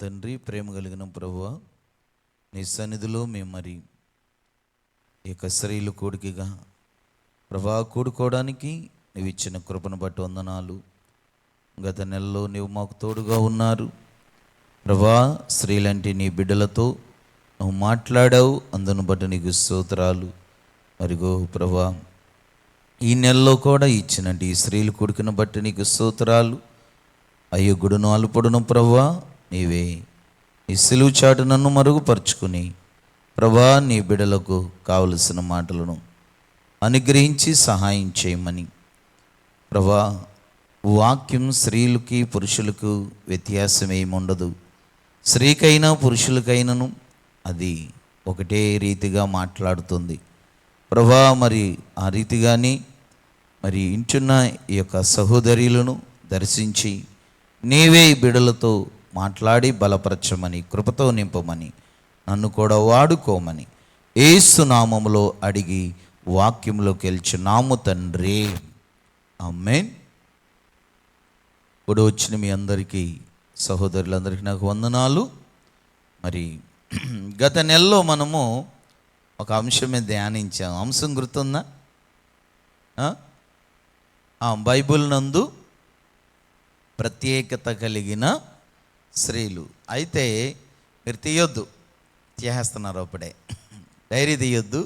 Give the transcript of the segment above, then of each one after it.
తండ్రి, ప్రేమ కలిగిన ప్రభువా, నీ సన్నిధిలో మేము మరి ఈ యొక్క స్త్రీలు కూడికగా ప్రభా కూడుకోవడానికి నీవు ఇచ్చిన కృపను బట్టి వందనాలు. గత నెలలో నీవు మాకు తోడుగా ఉన్నారు ప్రభా. స్త్రీలంటి నీ బిడ్డలతో నువ్వు మాట్లాడావు, అందును బట్టి నీకు స్తోత్రాలు. మరిగో ప్రభా, ఈ నెలలో కూడా ఇచ్చినట్టు ఈ స్త్రీలు కూడికను బట్టి నీకు స్తోత్రాలు. అయ్యగుడును అల్పుడును ప్రభా నీవే. ఈ సిలువు చాటు నన్ను మరుగుపరుచుకుని ప్రభా నీ బిడ్డలకు కావలసిన మాటలను అనుగ్రహించి సహాయం చేయమని ప్రభా. వాక్యం స్త్రీలకి పురుషులకు వ్యత్యాసం ఏముండదు. స్త్రీకైనా పురుషులకైనను అది ఒకటే రీతిగా మాట్లాడుతుంది ప్రభా. మరి ఆ రీతిగానే మరి ఇంటున్న ఈ యొక్క సహోదరులను దర్శించి నీవే బిడ్డలతో మాట్లాడి బలపరచమని, కృపతో నింపమని, నన్ను కూడా వాడుకోమని యేసు నామములో అడిగి వాక్యంలోకి వెళ్చున్నాము తండ్రి, ఆమేన్. ఇప్పుడు వచ్చిన మీ అందరికీ, సహోదరులందరికీ నాకు వందనాలు. మరి గత నెలలో మనము ఒక అంశమే ధ్యానించాం. అంశం గుర్తుందా? బైబిల్ నందు ప్రత్యేకత కలిగిన స్త్రీలు. అయితే మీరు తీయొద్దు, చేస్తున్నారు అప్పుడే, డైరీ తీయొద్దు.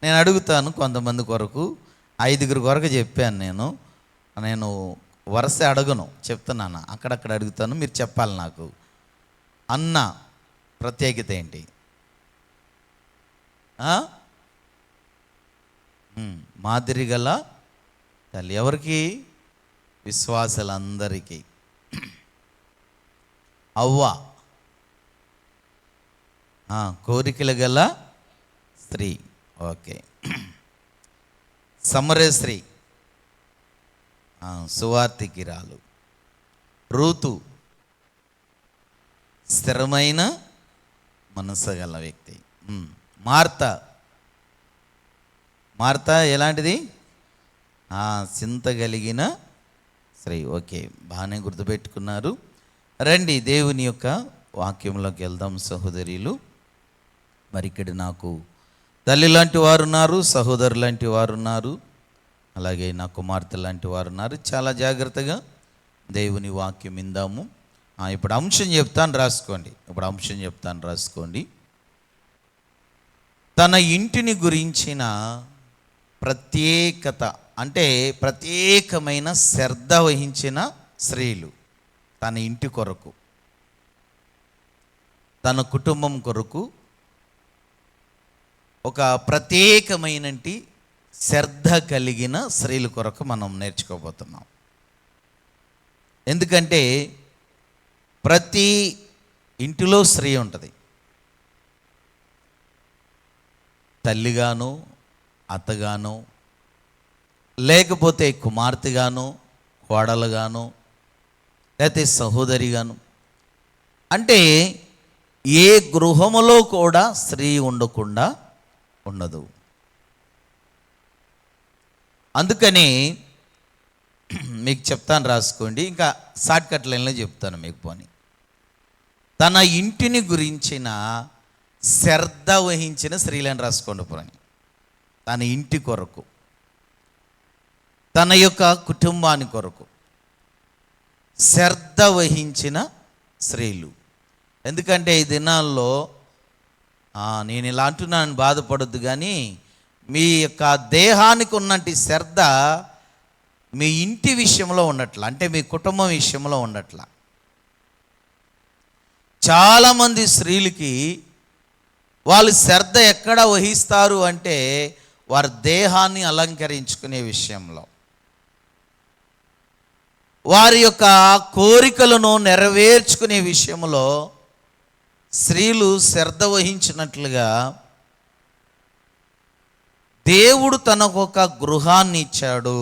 నేను అడుగుతాను కొంతమంది కొరకు, 5 కొరకు చెప్పాను. నేను వరుస అడగను, చెప్తున్నాను, అక్కడక్కడ అడుగుతాను, మీరు చెప్పాలి నాకు. అన్న ప్రత్యేకత ఏంటి? మాదిరి గల తల్లి. ఎవరికి? విశ్వాసులందరికీ. అవ్వ కోరికలు గల స్త్రీ, ఓకే. సమరస్త్రీ, సువార్తికిరాలు. రూతు స్థిరమైన మనసు గల వ్యక్తి. మార్త ఎలాంటిది? చింత కలిగిన స్త్రీ. ఓకే, బాగానే గుర్తుపెట్టుకున్నారు. రండి దేవుని యొక్క వాక్యంలోకి వెళ్దాం సహోదరులు. మరి ఇక్కడ నాకు తల్లి లాంటి వారు ఉన్నారు, సహోదరు లాంటి వారు ఉన్నారు, అలాగే నా కుమార్తె లాంటి వారు ఉన్నారు. చాలా జాగ్రత్తగా దేవుని వాక్యం విందాము. ఇప్పుడు అంశం చెప్తాను, రాసుకోండి. తన ఇంటిని గురించిన ప్రత్యేకత, అంటే ప్రత్యేకమైన శ్రద్ధ వహించిన స్త్రీలు. తన ఇంటి కొరకు, తన కుటుంబం కొరకు ఒక ప్రత్యేకమైన శ్రద్ధ కలిగిన స్త్రీల కొరకు మనం నేర్చుకోబోతున్నాం. ఎందుకంటే ప్రతి ఇంటిలో స్త్రీ ఉంటుంది. తల్లిగాను, అత్తగాను, లేకపోతే కుమార్తెగాను, కోడలుగాను, లేకపోతే సహోదరిగాను. అంటే ఏ గృహములో కూడా స్త్రీ ఉండకుండా ఉండదు. అందుకని మీకు చెప్తాను, రాసుకోండి. ఇంకా షార్ట్ కట్ లైన్లో చెప్తాను మీకు. పోనీ తన ఇంటిని గురించిన శ్రద్ధ వహించిన స్త్రీలను రాసుకోండి. పోనీ తన ఇంటి కొరకు, తన యొక్క కుటుంబాని కొరకు శ్రద్ధ వహించిన స్త్రీలు. ఎందుకంటే ఈ దినాల్లో నేను ఇలా అంటున్నాను, బాధపడొద్దు, కానీ మీ యొక్క దేహానికి ఉన్నటి శ్రద్ధ మీ ఇంటి విషయంలో ఉండట్ల, అంటే మీ కుటుంబం విషయంలో ఉండట్ల. చాలామంది స్త్రీలకి వాళ్ళు శ్రద్ధ ఎక్కడ వహిస్తారు అంటే వారి దేహాన్ని అలంకరించుకునే విషయంలో, వారి యొక్క కోరికలను నెరవేర్చుకునే విషయంలో స్త్రీలు శ్రద్ధ వహించినట్లుగా దేవుడు తనకు ఒక గృహాన్ని ఇచ్చాడు,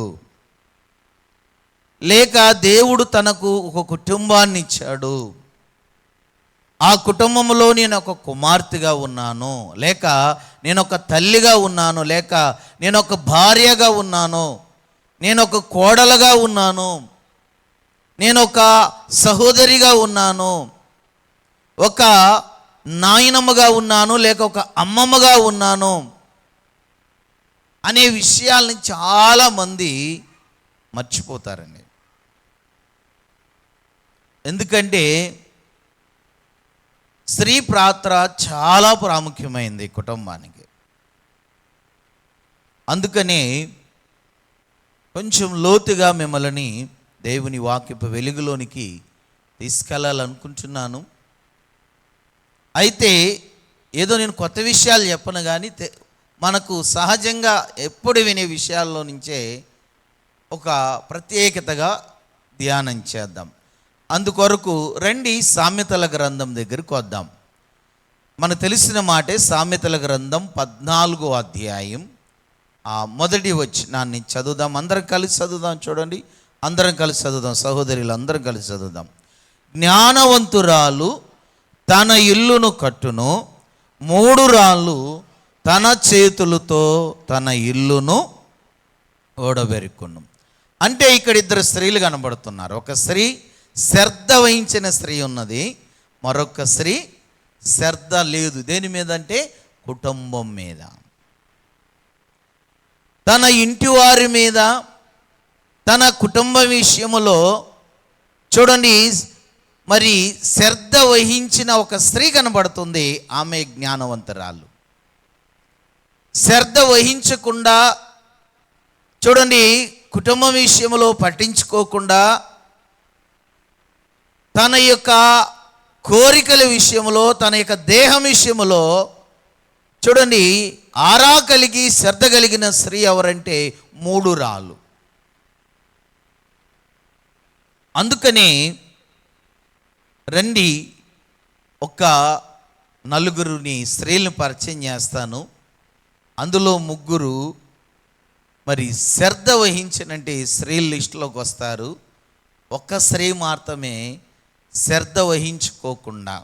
లేక దేవుడు తనకు ఒక కుటుంబాన్ని ఇచ్చాడు. ఆ కుటుంబంలో నేను ఒక కుమార్తెగా ఉన్నాను, లేక నేను ఒక తల్లిగా ఉన్నాను, లేక నేను ఒక భార్యగా ఉన్నాను, నేను ఒక కోడలుగా ఉన్నాను, నేను ఒక సహోదరిగా ఉన్నాను, ఒక నాయనమ్మగా ఉన్నాను లేక ఒక అమ్మమ్మగా ఉన్నాను అనే విషయాల్ని చాలామంది మర్చిపోతారండి. ఎందుకంటే స్త్రీ పాత్ర చాలా ప్రాముఖ్యమైంది కుటుంబానికి. అందుకని కొంచెం లోతుగా మిమ్మల్ని దేవుని వాక్యపు వెలుగులోనికి తీసుకెళ్ళాలనుకుంటున్నాను. అయితే ఏదో నేను కొత్త విషయాలు చెప్పను, కానీ మనకు సహజంగా ఎప్పుడు వినే విషయాల్లో నుంచే ఒక ప్రత్యేకతగా ధ్యానం చేద్దాం. అందుకొరకు రండి సామెతల గ్రంథం దగ్గరికి వద్దాం. మనకు తెలిసిన మాటే సామెతల గ్రంథం 14వ అధ్యాయం మొదటి వచనాన్ని చదువుదాం. అందరం కలిసి చదువుదాం. చూడండి, అందరం కలిసి చదువుదాం. సహోదరులు అందరం కలిసి చదువుదాం. జ్ఞానవంతురాలు తన ఇల్లును కట్టును, 3 రాళ్ళు తన చేతులతో తన ఇల్లును ఓడబెరుకును. అంటే ఇక్కడ 2 స్త్రీలు కనబడుతున్నారు. ఒక స్త్రీ శ్రద్ధ వహించిన స్త్రీ ఉన్నది, మరొక స్త్రీ శ్రద్ధ లేదు. దేని మీద అంటే కుటుంబం మీద, తన ఇంటి వారి మీద, తన కుటుంబ విషయములో చూడండి మరి శ్రద్ధ వహించిన ఒక స్త్రీ కనబడుతుంది. ఆమె జ్ఞానవంతురాలు. శ్రద్ధ వహించకుండా చూడండి, కుటుంబ విషయంలో పట్టించుకోకుండా, తన యొక్క కోరికల విషయంలో, తన యొక్క దేహం విషయంలో చూడండి ఆరా కలిగి శ్రద్ధ కలిగిన స్త్రీ ఎవరంటే 3 రాళ్ళు. అందుకని రండి ఒక 4 స్త్రీలను పరిచయం చేస్తాను. అందులో 3 మరి శ్రద్ధ వహించినంటే స్త్రీల లిస్టులోకి వస్తారు. ఒక్క స్త్రీ మాత్రమే శ్రద్ధ వహించుకోకుండా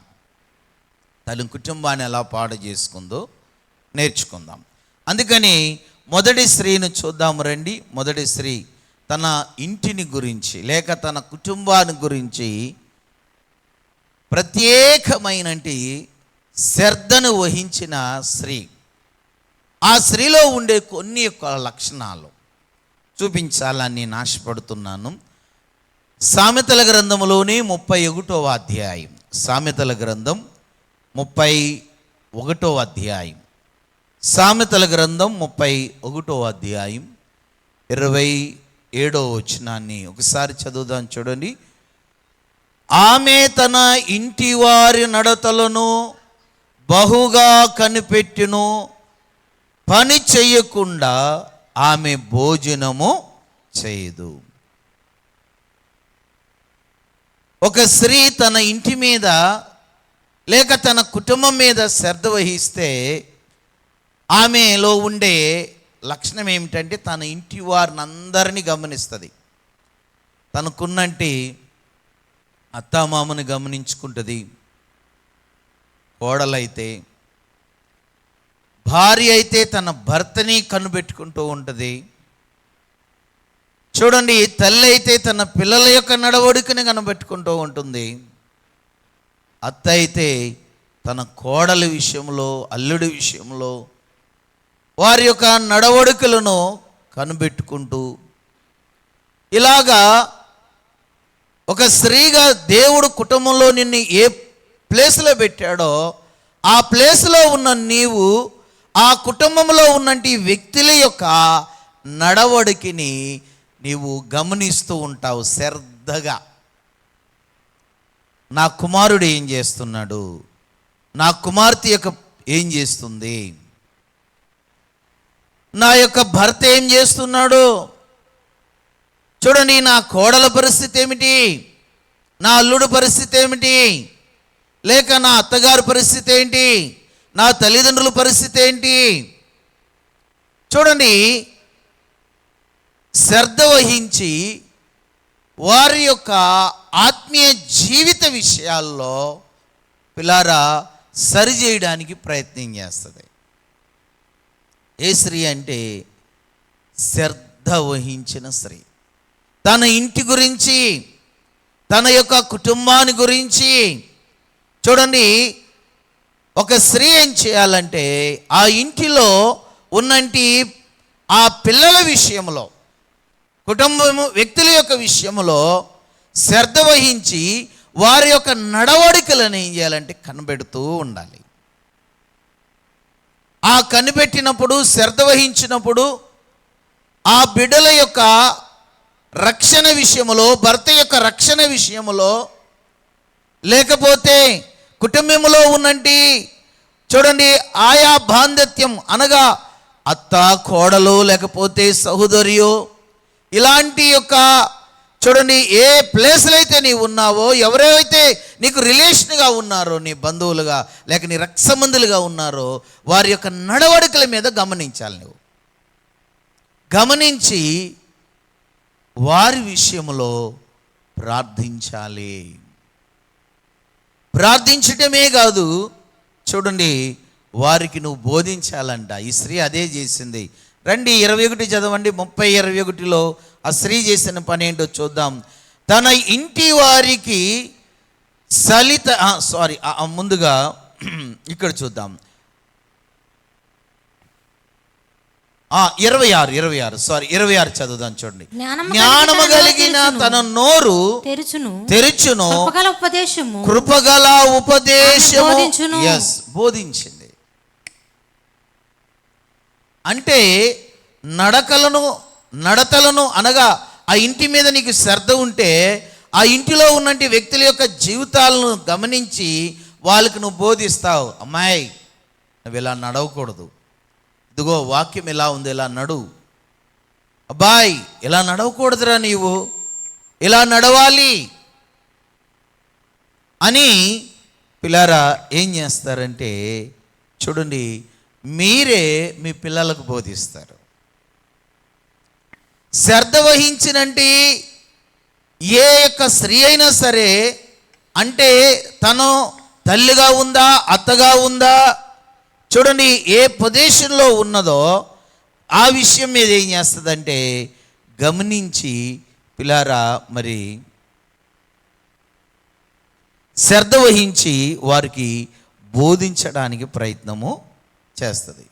తన కుటుంబాన్ని ఎలా పాడు చేసుకుందో నేర్చుకుందాం. అందుకని మొదటి స్త్రీని చూద్దాము రండి. మొదటి స్త్రీ తన ఇంటిని గురించి లేక తన కుటుంబాన్ని గురించి ప్రత్యేకమైన శ్రద్ధను వహించిన స్త్రీ. ఆ స్త్రీలో ఉండే కొన్ని లక్షణాలు చూపించాలని నేను ఆశపడుతున్నాను. సామెతల గ్రంథంలోని 31వ అధ్యాయం, సామెతల గ్రంథం 31వ అధ్యాయం, సామెతల గ్రంథం 31వ అధ్యాయం 27వ వచనాన్ని ఒకసారి చదువుదాం. చూడండి. ఆమె తన ఇంటి వారి నడతలను బహుగా కనిపెట్టును, పని చెయ్యకుండా ఆమె భోజనము చేయదు. ఒక స్త్రీ తన ఇంటి మీద లేక తన కుటుంబం మీద శ్రద్ధ వహిస్తే ఆమెలో ఉండే లక్షణం ఏమిటంటే తన ఇంటి వారిని అందరినీ గమనిస్తుంది. తనకున్నంటి అత్తామామని గమనించుకుంటుంది. కోడలైతే, భార్య అయితే తన భర్తని కనిపెట్టుకుంటూ ఉంటుంది. చూడండి, తల్లి అయితే తన పిల్లల యొక్క నడవడికని కనిపెట్టుకుంటూ ఉంటుంది. అత్త అయితే తన కోడలి విషయంలో, అల్లుడి విషయంలో వారి యొక్క నడవడికలను కనిపెట్టుకుంటూ, ఇలాగా ఒక స్త్రీగా దేవుడు కుటుంబంలో నిన్ను ఏ ప్లేస్లో పెట్టాడో ఆ ప్లేస్లో ఉన్న నీవు ఆ కుటుంబంలో ఉన్నంటి వ్యక్తుల యొక్క నడవడికిని నీవు గమనిస్తూ ఉంటావు శ్రద్ధగా. నా కుమారుడు ఏం చేస్తున్నాడు, నా కుమార్తె యొక్క ఏం చేస్తుంది, నా యొక్క భర్త ఏం చేస్తున్నాడు, చూడండి నా కోడల పరిస్థితి ఏమిటి, నా అల్లుడు పరిస్థితి ఏమిటి, లేక నా అత్తగారి పరిస్థితి ఏంటి, నా తల్లిదండ్రుల పరిస్థితి ఏంటి. చూడండి, శ్రద్ధ వహించి వారి యొక్క ఆత్మీయ జీవిత విషయాల్లో పిల్లారా సరిచేయడానికి ప్రయత్నం చేస్తుంది. ఏ స్త్రీ అంటే శ్రద్ధ వహించిన స్త్రీ. తన ఇంటి గురించి, తన యొక్క కుటుంబాన్ని గురించి చూడండి, ఒక స్త్రీ ఏం చేయాలంటే ఆ ఇంటిలో ఉన్నంటి ఆ పిల్లల విషయంలో, కుటుంబము వ్యక్తుల యొక్క విషయంలో శ్రద్ధ వహించి వారి యొక్క నడవడికలను ఏం చేయాలంటే కనిపెడుతూ ఉండాలి. ఆ కనిపెట్టినప్పుడు, శ్రద్ధ వహించినప్పుడు ఆ బిడ్డల యొక్క రక్షణ విషయంలో, భర్త యొక్క రక్షణ విషయంలో, లేకపోతే కుటుంబంలో ఉన్నంటి చూడండి ఆయా బాంధత్యం అనగా అత్త కోడలు లేకపోతే సహోదరియో, ఇలాంటి యొక్క చూడండి ఏ ప్లేస్లో అయితే నీవు ఉన్నావో, ఎవరైతే నీకు రిలేషన్గా ఉన్నారో, నీ బంధువులుగా లేక నీ రక్త సంబంధులుగా ఉన్నారో, వారి యొక్క నడవడికల మీద గమనించాలి. నువ్వు గమనించి వారి విషయంలో ప్రార్థించాలి. ప్రార్థించటమే కాదు, చూడండి వారికి నువ్వు బోధించాలంట. ఈ స్త్రీ అదే చేసింది. రండి 21 చదవండి. 30:21లో ఆ స్త్రీ చేసిన పని ఏంటో చూద్దాం. తన ఇంటి వారికి ముందుగా ఇక్కడ చూద్దాం. 26 చదువుదాం. చూడండి, జ్ఞానము కలిగిన తన నోరు తెరుచును, కృపగల ఉపదేశము బోధించింది. అంటే నడతలను అనగా ఆ ఇంటి మీద నీకు శ్రద్ధ ఉంటే ఆ ఇంటిలో ఉన్నంటి వ్యక్తుల యొక్క జీవితాలను గమనించి వాళ్ళకి నువ్వు బోధిస్తావు. అమ్మాయి, నువ్వు ఇలా నడవకూడదు, ఇదిగో వాక్యం ఇలా ఉంది, ఇలా నడు. అబ్బాయి, ఇలా నడవకూడదురా, నీవు ఇలా నడవాలి అని పిల్లారా ఏం చేస్తారంటే చూడండి, మీరే మీ పిల్లలకు బోధిస్తారు. శ్రద్ధ వహించినంటే ఏ యొక్క స్త్రీ అయినా సరే, అంటే తను తల్లిగా ఉందా, అత్తగా ఉందా, చూడండి ఏ పొజిషన్లో ఉన్నదో ఆ విషయం మీద ఏం చేస్తుందంటే గమనించి పిల్లారా మరి శ్రద్ధ వహించి వారికి బోధించడానికి ప్రయత్నము చేస్తుంది.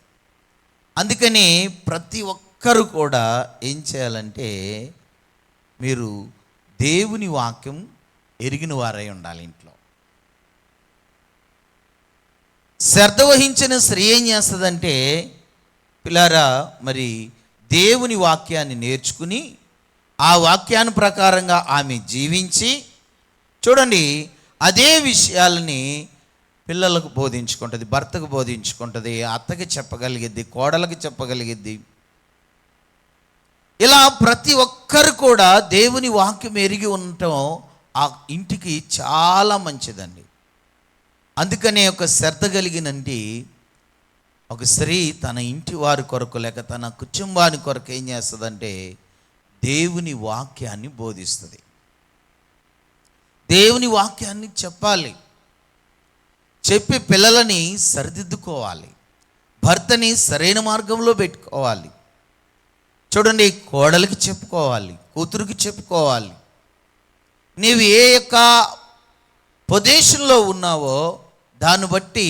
అందుకని ప్రతి ఒక్కరు కూడా ఏం చేయాలంటే మీరు దేవుని వాక్యం ఎరిగిన వారై ఉండాలి. ఇంట్లో శ్రద్ధ వహించిన స్త్రీ ఏం చేస్తుందంటే పిల్లారా మరి దేవుని వాక్యాన్ని నేర్చుకుని ఆ వాక్యాన్ని ప్రకారంగా ఆమె జీవించి చూడండి అదే విషయాలని పిల్లలకు బోధించుకుంటుంది, భర్తకు బోధించుకుంటుంది, అత్తకి చెప్పగలిగిద్ది, కోడలకు చెప్పగలిగిద్ది. ఇలా ప్రతి ఒక్కరు కూడా దేవుని వాక్యం ఎరిగి ఉండటం ఆ ఇంటికి చాలా మంచిదండి. అందుకనే ఒక శ్రద్ధ కలిగినంటి ఒక స్త్రీ తన ఇంటి వారి కొరకు లేక తన కుటుంబాని కొరకు ఏం చేస్తుందంటే దేవుని వాక్యాన్ని బోధిస్తుంది. దేవుని వాక్యాన్ని చెప్పాలి, చెప్పి పిల్లలని సరిదిద్దుకోవాలి, భర్తని సరైన మార్గంలో పెట్టుకోవాలి. చూడండి కోడలికి చెప్పుకోవాలి, కూతురికి చెప్పుకోవాలి. నీవు ఏ యొక్క పొజిషన్లో ఉన్నావో దాన్ని బట్టి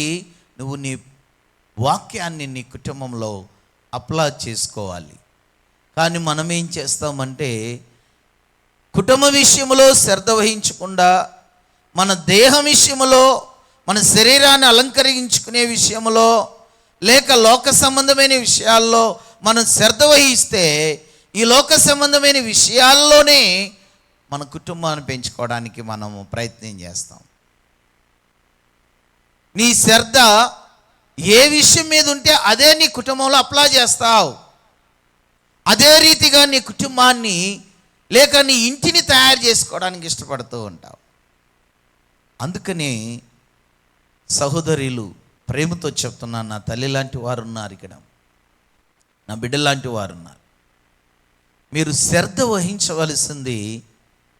నువ్వు నీ వాక్యాన్ని నీ కుటుంబంలో అప్లై చేసుకోవాలి. కానీ మనం ఏం చేస్తామంటే కుటుంబ విషయంలో శ్రద్ధ వహించకుండా మన దేహం విషయంలో, మన శరీరాన్ని అలంకరించుకునే విషయంలో లేక లోక సంబంధమైన విషయాల్లో మనం శ్రద్ధ వహిస్తే ఈ లోక సంబంధమైన విషయాల్లోనే మన కుటుంబాన్ని పెంచుకోవడానికి మనము ప్రయత్నం చేస్తాం. నీ శ్రద్ధ ఏ విషయం మీద ఉంటే అదే నీ కుటుంబంలో అప్లై చేస్తావు. అదే రీతిగా నీ కుటుంబాన్ని లేక నీ ఇంటిని తయారు చేసుకోవడానికి ఇష్టపడుతూ ఉంటావు. అందుకని సహోదరులు ప్రేమతో చెప్తున్నాను, నా తల్లి లాంటి వారు ఉన్నారు ఇక్కడ, నా బిడ్డలాంటి వారు ఉన్నారు. మీరు శ్రద్ధ వహించవలసింది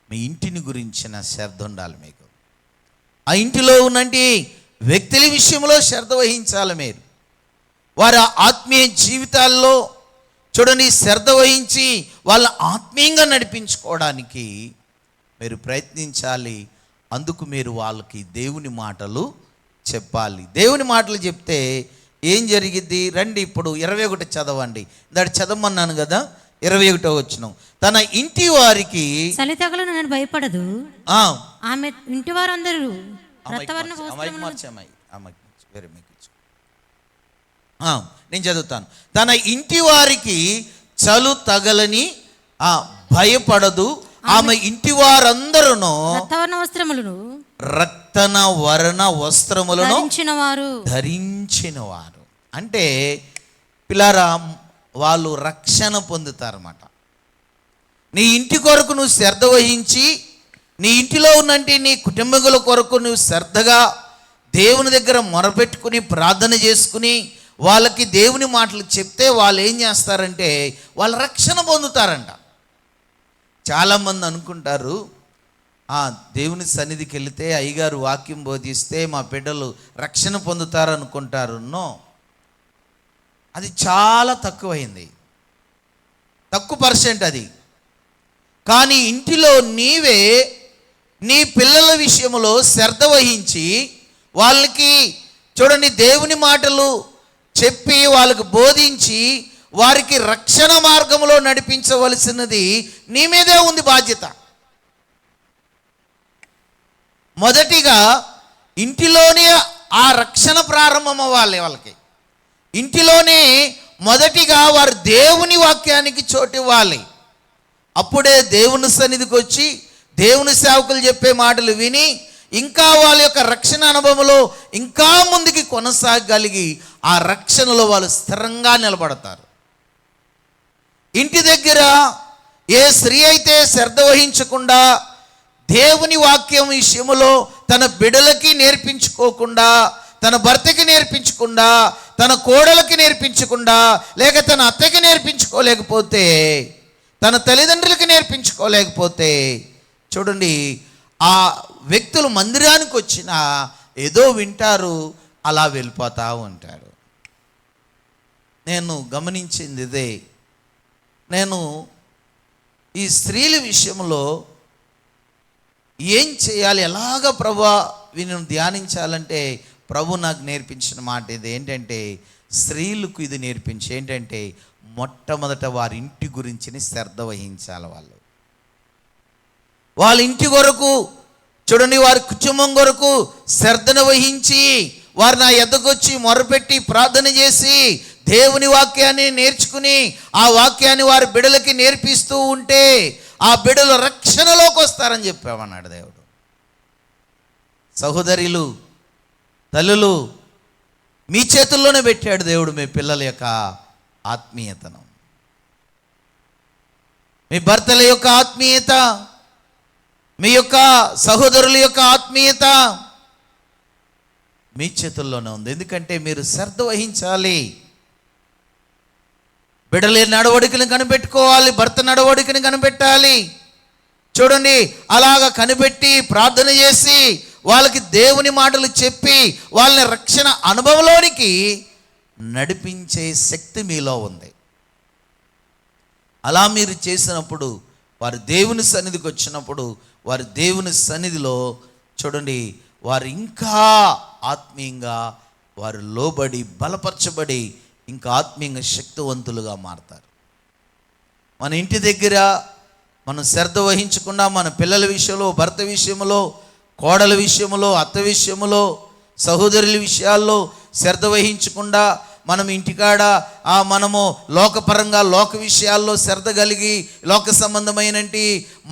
మీ ఇంటిని గురించిన శ్రద్ధ ఉండాలి మీకు. ఆ ఇంటిలో ఉన్నంటి వ్యక్తుల విషయంలో శ్రద్ధ వహించాలి. మీరు వారి ఆత్మీయ జీవితాల్లో చూడండి శ్రద్ధ వహించి వాళ్ళ ఆత్మీయంగా నడిపించుకోవడానికి మీరు ప్రయత్నించాలి. అందుకు మీరు వాళ్ళకి దేవుని మాటలు చెప్పాలి. దేవుని మాటలు చెప్తే ఏం జరిగిద్ది? రండి ఇప్పుడు 21 చదవండి. దాన్ని చదవమన్నాను కదా, 21 వచనం. తన ఇంటి వారికి చలి తగలను నేను భయపడదు, ఆమె ఇంటి వారందరూ రక్తవర్ణ నేను చదువుతాను. తన ఇంటి వారికి చలు తగలని భయపడదు, ఆమె ఇంటి వారందరూ రక్తవర్ణ వస్త్రములను రక్తన వర్ణ వస్త్రములను ధరించిన వారు. అంటే పిల్లారా, వాళ్ళు రక్షణ పొందుతారన్నమాట. నీ ఇంటి కొరకు నువ్వు శ్రద్ధ వహించి, నీ ఇంటిలో ఉన్నంటే నీ కుటుంబీకుల కొరకు నువ్వు శ్రద్ధగా దేవుని దగ్గర మొరపెట్టుకుని ప్రార్థన చేసుకుని వాళ్ళకి దేవుని మాటలు చెప్తే వాళ్ళు ఏం చేస్తారంటే వాళ్ళు రక్షణ పొందుతారంట. చాలామంది అనుకుంటారు, దేవుని సన్నిధికి వెళితే అయ్యగారు వాక్యం బోధిస్తే మా బిడ్డలు రక్షణ పొందుతారు అనుకుంటారు. నో, అది చాలా తక్కువైంది, తక్కువ పర్సెంట్ అది. కానీ ఇంటిలో నీవే నీ పిల్లల విషయంలో శ్రద్ధ వహించి వాళ్ళకి చూడండి దేవుని మాటలు చెప్పి వాళ్ళకు బోధించి వారికి రక్షణ మార్గంలో నడిపించవలసినది నీ మీదే ఉంది బాధ్యత. మొదటిగా ఇంటిలోనే ఆ రక్షణ ప్రారంభం అవ్వాలి వాళ్ళకి. ఇంటిలోనే మొదటిగా వారు దేవుని వాక్యానికి చోటు ఇవ్వాలి. అప్పుడే దేవుని సన్నిధికి వచ్చి దేవుని సేవకులు చెప్పే మాటలు విని ఇంకా వాళ్ళ యొక్క రక్షణ అనుభవంలో ఇంకా ముందుకి కొనసాగలిగి ఆ రక్షణలో వాళ్ళు స్థిరంగా నిలబడతారు. ఇంటి దగ్గర ఏ స్త్రీ అయితే శ్రద్ధ వహించకుండా దేవుని వాక్యం విషయంలో తన బిడ్డలకి నేర్పించుకోకుండా, తన భర్తకి నేర్పించకుండా, తన కోడలకి నేర్పించకుండా, లేక తన అత్తకి నేర్పించుకోలేకపోతే, తన తల్లిదండ్రులకి నేర్పించుకోలేకపోతే, చూడండి ఆ వ్యక్తులు మందిరానికి వచ్చినా ఏదో వింటారు, అలా వెళ్ళిపోతూ ఉంటారు. నేను గమనించింది ఇదే. నేను ఈ స్త్రీల విషయంలో ఏం చేయాలి, ఎలాగ ప్రభువా వీళ్ళని ధ్యానించాలంటే ప్రభు నాకు నేర్పించిన మాట ఇది ఏంటంటే, స్త్రీలకు ఇది నేర్పించి ఏంటంటే మొట్టమొదట వారి ఇంటి గురించి శ్రద్ధ వహించాలి. వాళ్ళ ఇంటి కొరకు చూడండి, వారి కుటుంబం కొరకు శ్రద్ధను వహించి వారు నా ఎద్దకొచ్చి మొరపెట్టి ప్రార్థన చేసి దేవుని వాక్యాన్ని నేర్చుకుని ఆ వాక్యాన్ని వారి బిడ్డలకి నేర్పిస్తూ ఉంటే ఆ బిడ్డలు రక్షణలోకి వస్తారని చెప్పామన్నాడు దేవుడు. సహోదరులు, తల్లులు, మీ చేతుల్లోనే పెట్టాడు దేవుడు మీ పిల్లల యొక్క ఆత్మీయతను, మీ భర్తల యొక్క ఆత్మీయత, మీ యొక్క సహోదరుల యొక్క ఆత్మీయత మీ చేతుల్లోనే ఉంది. ఎందుకంటే మీరు శ్రద్ధ వహించాలి. బిడ్డల నడవడికని కనిపెట్టుకోవాలి, భర్త నడవడికని కనిపెట్టాలి. చూడండి, అలాగ కనిపెట్టి ప్రార్థన చేసి వాళ్ళకి దేవుని మాటలు చెప్పి వాళ్ళని రక్షణ అనుభవంలోనికి నడిపించే శక్తి మీలో ఉంది. అలా మీరు చేసినప్పుడు వారు దేవుని సన్నిధికి వచ్చినప్పుడు వారు దేవుని సన్నిధిలో చూడండి వారు ఇంకా ఆత్మీయంగా వారు లోబడి బలపరచబడి ఇంకా ఆత్మీయంగా శక్తివంతులుగా మారతారు. మన ఇంటి దగ్గర మనం శ్రద్ధ వహించకుండా మన పిల్లల విషయంలో, భర్త విషయంలో, కోడల విషయంలో, అత్త విషయంలో, సహోదరుల విషయాల్లో శ్రద్ధ వహించకుండా మనం ఇంటికాడ మనము లోకపరంగా లోక విషయాల్లో శ్రద్ధ కలిగి లోక సంబంధమైనటి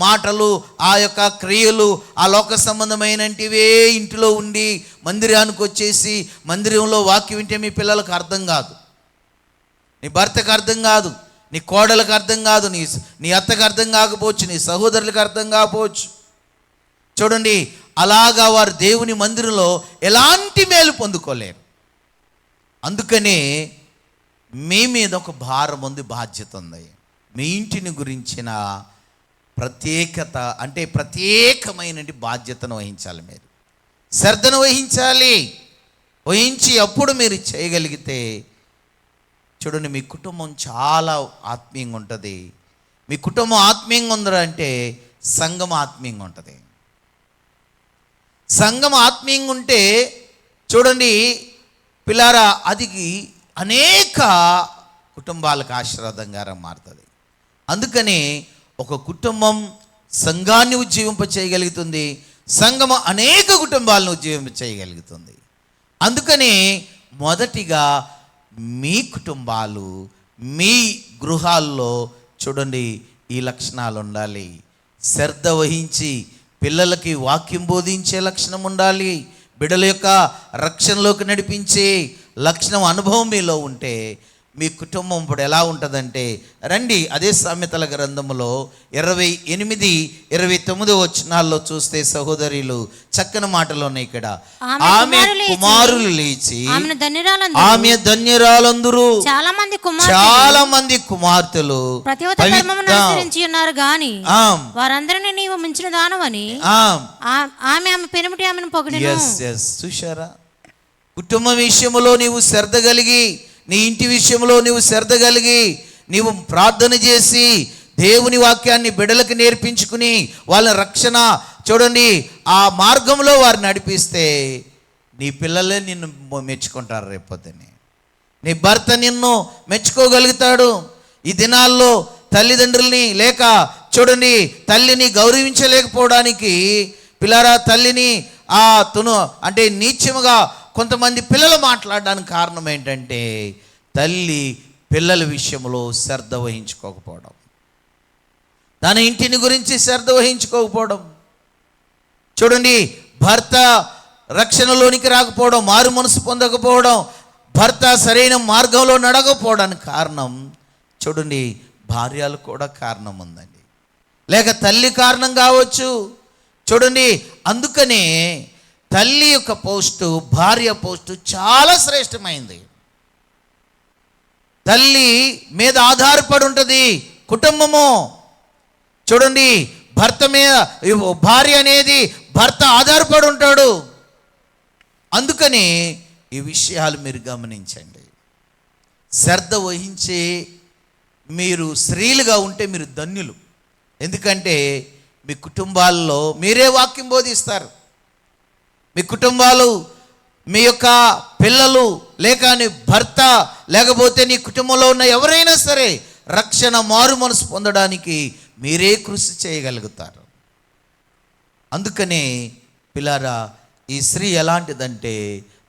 మాటలు, ఆ యొక్క క్రియలు, ఆ లోక సంబంధమైనటివే ఇంటిలో ఉండి మందిరానికి వచ్చేసి మందిరంలో వాక్యం వింటే మీ పిల్లలకు అర్థం కాదు, నీ భర్తకు అర్థం కాదు, నీ కోడలకు అర్థం కాదు, నీ అత్తకు అర్థం కాకపోవచ్చు, నీ సహోదరులకు అర్థం కాకపోవచ్చు. చూడండి, అలాగా వారు దేవుని మందిరంలో ఎలాంటి మేలు పొందుకోలేరు. అందుకనే మీ మీద ఒక భారం ఉంది, బాధ్యత ఉంది. మీ ఇంటిని గురించిన ప్రత్యేకత అంటే ప్రత్యేకమైన బాధ్యతను వహించాలి. మీరు శ్రద్ధను వహించి అప్పుడు మీరు చేయగలిగితే చూడండి మీ కుటుంబం చాలా ఆత్మీయంగా ఉంటుంది. మీ కుటుంబం ఆత్మీయంగా ఉందంటే సంఘం ఆత్మీయంగా ఉంటుంది. సంఘం ఆత్మీయంగా ఉంటే చూడండి పిల్లారా, అది అనేక కుటుంబాలకు ఆశీర్వాదంగా మారుతుంది. అందుకని ఒక కుటుంబం సంఘాన్ని ఉజ్జీవింప చేయగలుగుతుంది, సంఘం అనేక కుటుంబాలను ఉజ్జీవింప చేయగలుగుతుంది. అందుకని మొదటిగా మీ కుటుంబాలు, మీ గృహాల్లో చూడండి ఈ లక్షణాలు ఉండాలి. శ్రద్ధ వహించి పిల్లలకి వాక్యం బోధించే లక్షణం ఉండాలి. బిడ్డల యొక్క రక్షణలోకి నడిపించే లక్షణం, అనుభవం మీలో ఉంటే మీ కుటుంబం ఇప్పుడు ఎలా ఉంటుందంటే, రండి అదే సామెతల గ్రంథములో 28-29 వచనాల్లో చూస్తే సహోదరులు చక్కని మాటలు ఉన్నాయి ఇక్కడ. ఆమె కుమారులు లేచి ఆమె ధన్యురాలందరూ, చాలా మంది కుమార్తెలు ఉన్నారు గాని వారందరినీ నీవు మించిన దానవని ఆమె పెనిమిటి ఆమెను పొగిడెను. చూశారా, కుటుంబ విషయంలో నీవు శ్రద్ధ కలిగి, నీ ఇంటి విషయంలో నీవు శ్రద్ధ కలిగి, నీవు ప్రార్థన చేసి దేవుని వాక్యాన్ని బిడ్డలకు నేర్పించుకుని వాళ్ళ రక్షణ చూడండి ఆ మార్గంలో వారు నడిపిస్తే నీ పిల్లలే నిన్ను మెచ్చుకుంటారు. రేపొద్దునే నీ భర్త నిన్ను మెచ్చుకోగలుగుతాడు. ఈ దినాల్లో తల్లిదండ్రుల్ని లేక చూడండి తల్లిని గౌరవించలేకపోవడానికి పిల్లారా, తల్లిని అంటే నీచముగా కొంతమంది పిల్లలు మాట్లాడడానికి కారణం ఏంటంటే తల్లి పిల్లల విషయంలో శ్రద్ధ వహించుకోకపోవడం, తన ఇంటిని గురించి శ్రద్ధ వహించుకోకపోవడం. చూడండి భర్త రక్షణలోనికి రాకపోవడం, మారు మనసు పొందకపోవడం, భర్త సరైన మార్గంలో నడకపోవడానికి కారణం చూడండి భార్యలు కూడా కారణం ఉందండి, లేక తల్లి కారణం కావచ్చు. చూడండి అందుకనే తల్లి యొక్క పోస్టు, భార్య పోస్టు చాలా శ్రేష్టమైంది. తల్లి మీద ఆధారపడి ఉంటుంది కుటుంబము. చూడండి భర్త మీద, భార్య అనేది భర్త ఆధారపడి ఉంటాడు. అందుకని ఈ విషయాలు మీరు గమనించండి. శ్రద్ధ వహించే మీరు స్త్రీలుగా ఉంటే మీరు ధన్యులు. ఎందుకంటే మీ కుటుంబాల్లో మీరే వాక్యం బోధిస్తారు. మీ కుటుంబాలు, మీ యొక్క పిల్లలు, లేక నీ భర్త, లేకపోతే నీ కుటుంబంలో ఉన్న ఎవరైనా సరే రక్షణ, మారు మనసు పొందడానికి మీరే కృషి చేయగలుగుతారు. అందుకనే పిల్లారా, ఈ స్త్రీ ఎలాంటిదంటే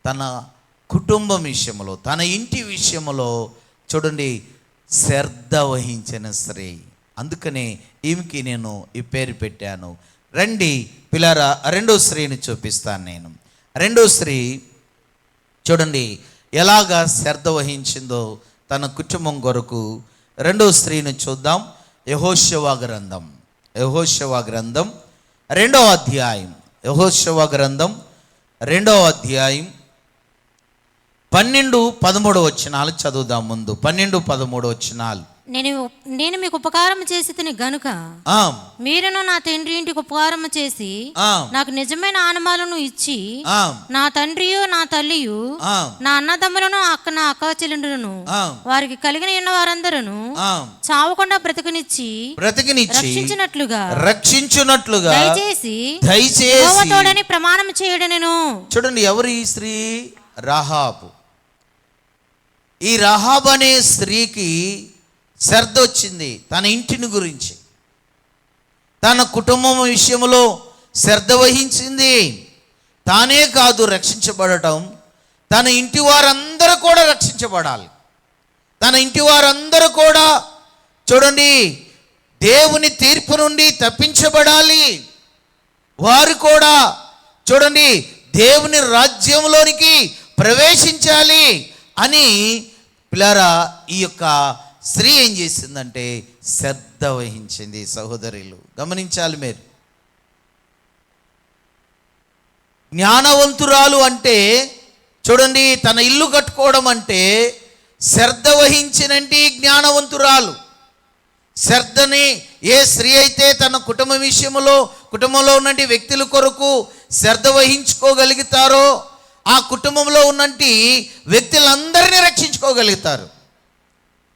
తన కుటుంబం విషయంలో, తన ఇంటి విషయంలో చూడండి శ్రద్ధ వహించిన స్త్రీ. అందుకనే ఈమెకి నేను ఈ పేరు పెట్టాను. రండి పిల్లారా, రెండో స్త్రీని చూపిస్తాను నేను. రెండో స్త్రీ చూడండి ఎలాగా శ్రద్ధ వహించిందో తన కుటుంబం కొరకు. రెండో స్త్రీని చూద్దాం. యెహోషువ గ్రంథం 2వ అధ్యాయం. యెహోషువ గ్రంథం 2వ అధ్యాయం 12-13 వచనాలు చదువుదాం. ముందు 12-13 వచనాలు. నేను మీకు ఉపకారం చేసి తిని గనుక మీరును నా తండ్రి ఇంటికి ఉపకారం చేసి నాకు నిజమైన ఆనమాలను ఇచ్చి నా తండ్రియు నా తల్లియు నా అన్నదమ్ములను నా అక్క చెల్లెండులను వారికి కలిగిన ఉన్న వారందరూ చావకుండా బ్రతికినిచ్చి రక్షించునట్లుగా దయచేసి తోడని ప్రమాణం చేయడం. నేను చూడండి ఎవరు ఈ స్త్రీ? రాహాబు. ఈ రాహాబు అనే స్త్రీకి శ్రద్ధ వచ్చింది తన ఇంటిని గురించి, తన కుటుంబం విషయంలో శ్రద్ధ వహించింది. తానే కాదు రక్షించబడటం, తన ఇంటి వారందరూ కూడా రక్షించబడాలి. తన ఇంటి వారందరూ కూడా చూడండి దేవుని తీర్పు నుండి తప్పించబడాలి. వారు కూడా చూడండి దేవుని రాజ్యంలోనికి ప్రవేశించాలి అని పిల్లారా ఈ యొక్క స్త్రీ ఏం చేసిందంటే శ్రద్ధ వహించింది. సహోదరులు గమనించాలి మీరు. జ్ఞానవంతురాలు అంటే చూడండి తన ఇల్లు కట్టుకోవడం అంటే శ్రద్ధ వహించినంటి జ్ఞానవంతురాలు. శ్రద్ధని ఏ స్త్రీ అయితే తన కుటుంబ విషయంలో, కుటుంబంలో ఉన్నటి వ్యక్తుల కొరకు శ్రద్ధ వహించుకోగలుగుతారో ఆ కుటుంబంలో ఉన్నటి వ్యక్తులందరినీ రక్షించుకోగలుగుతారు.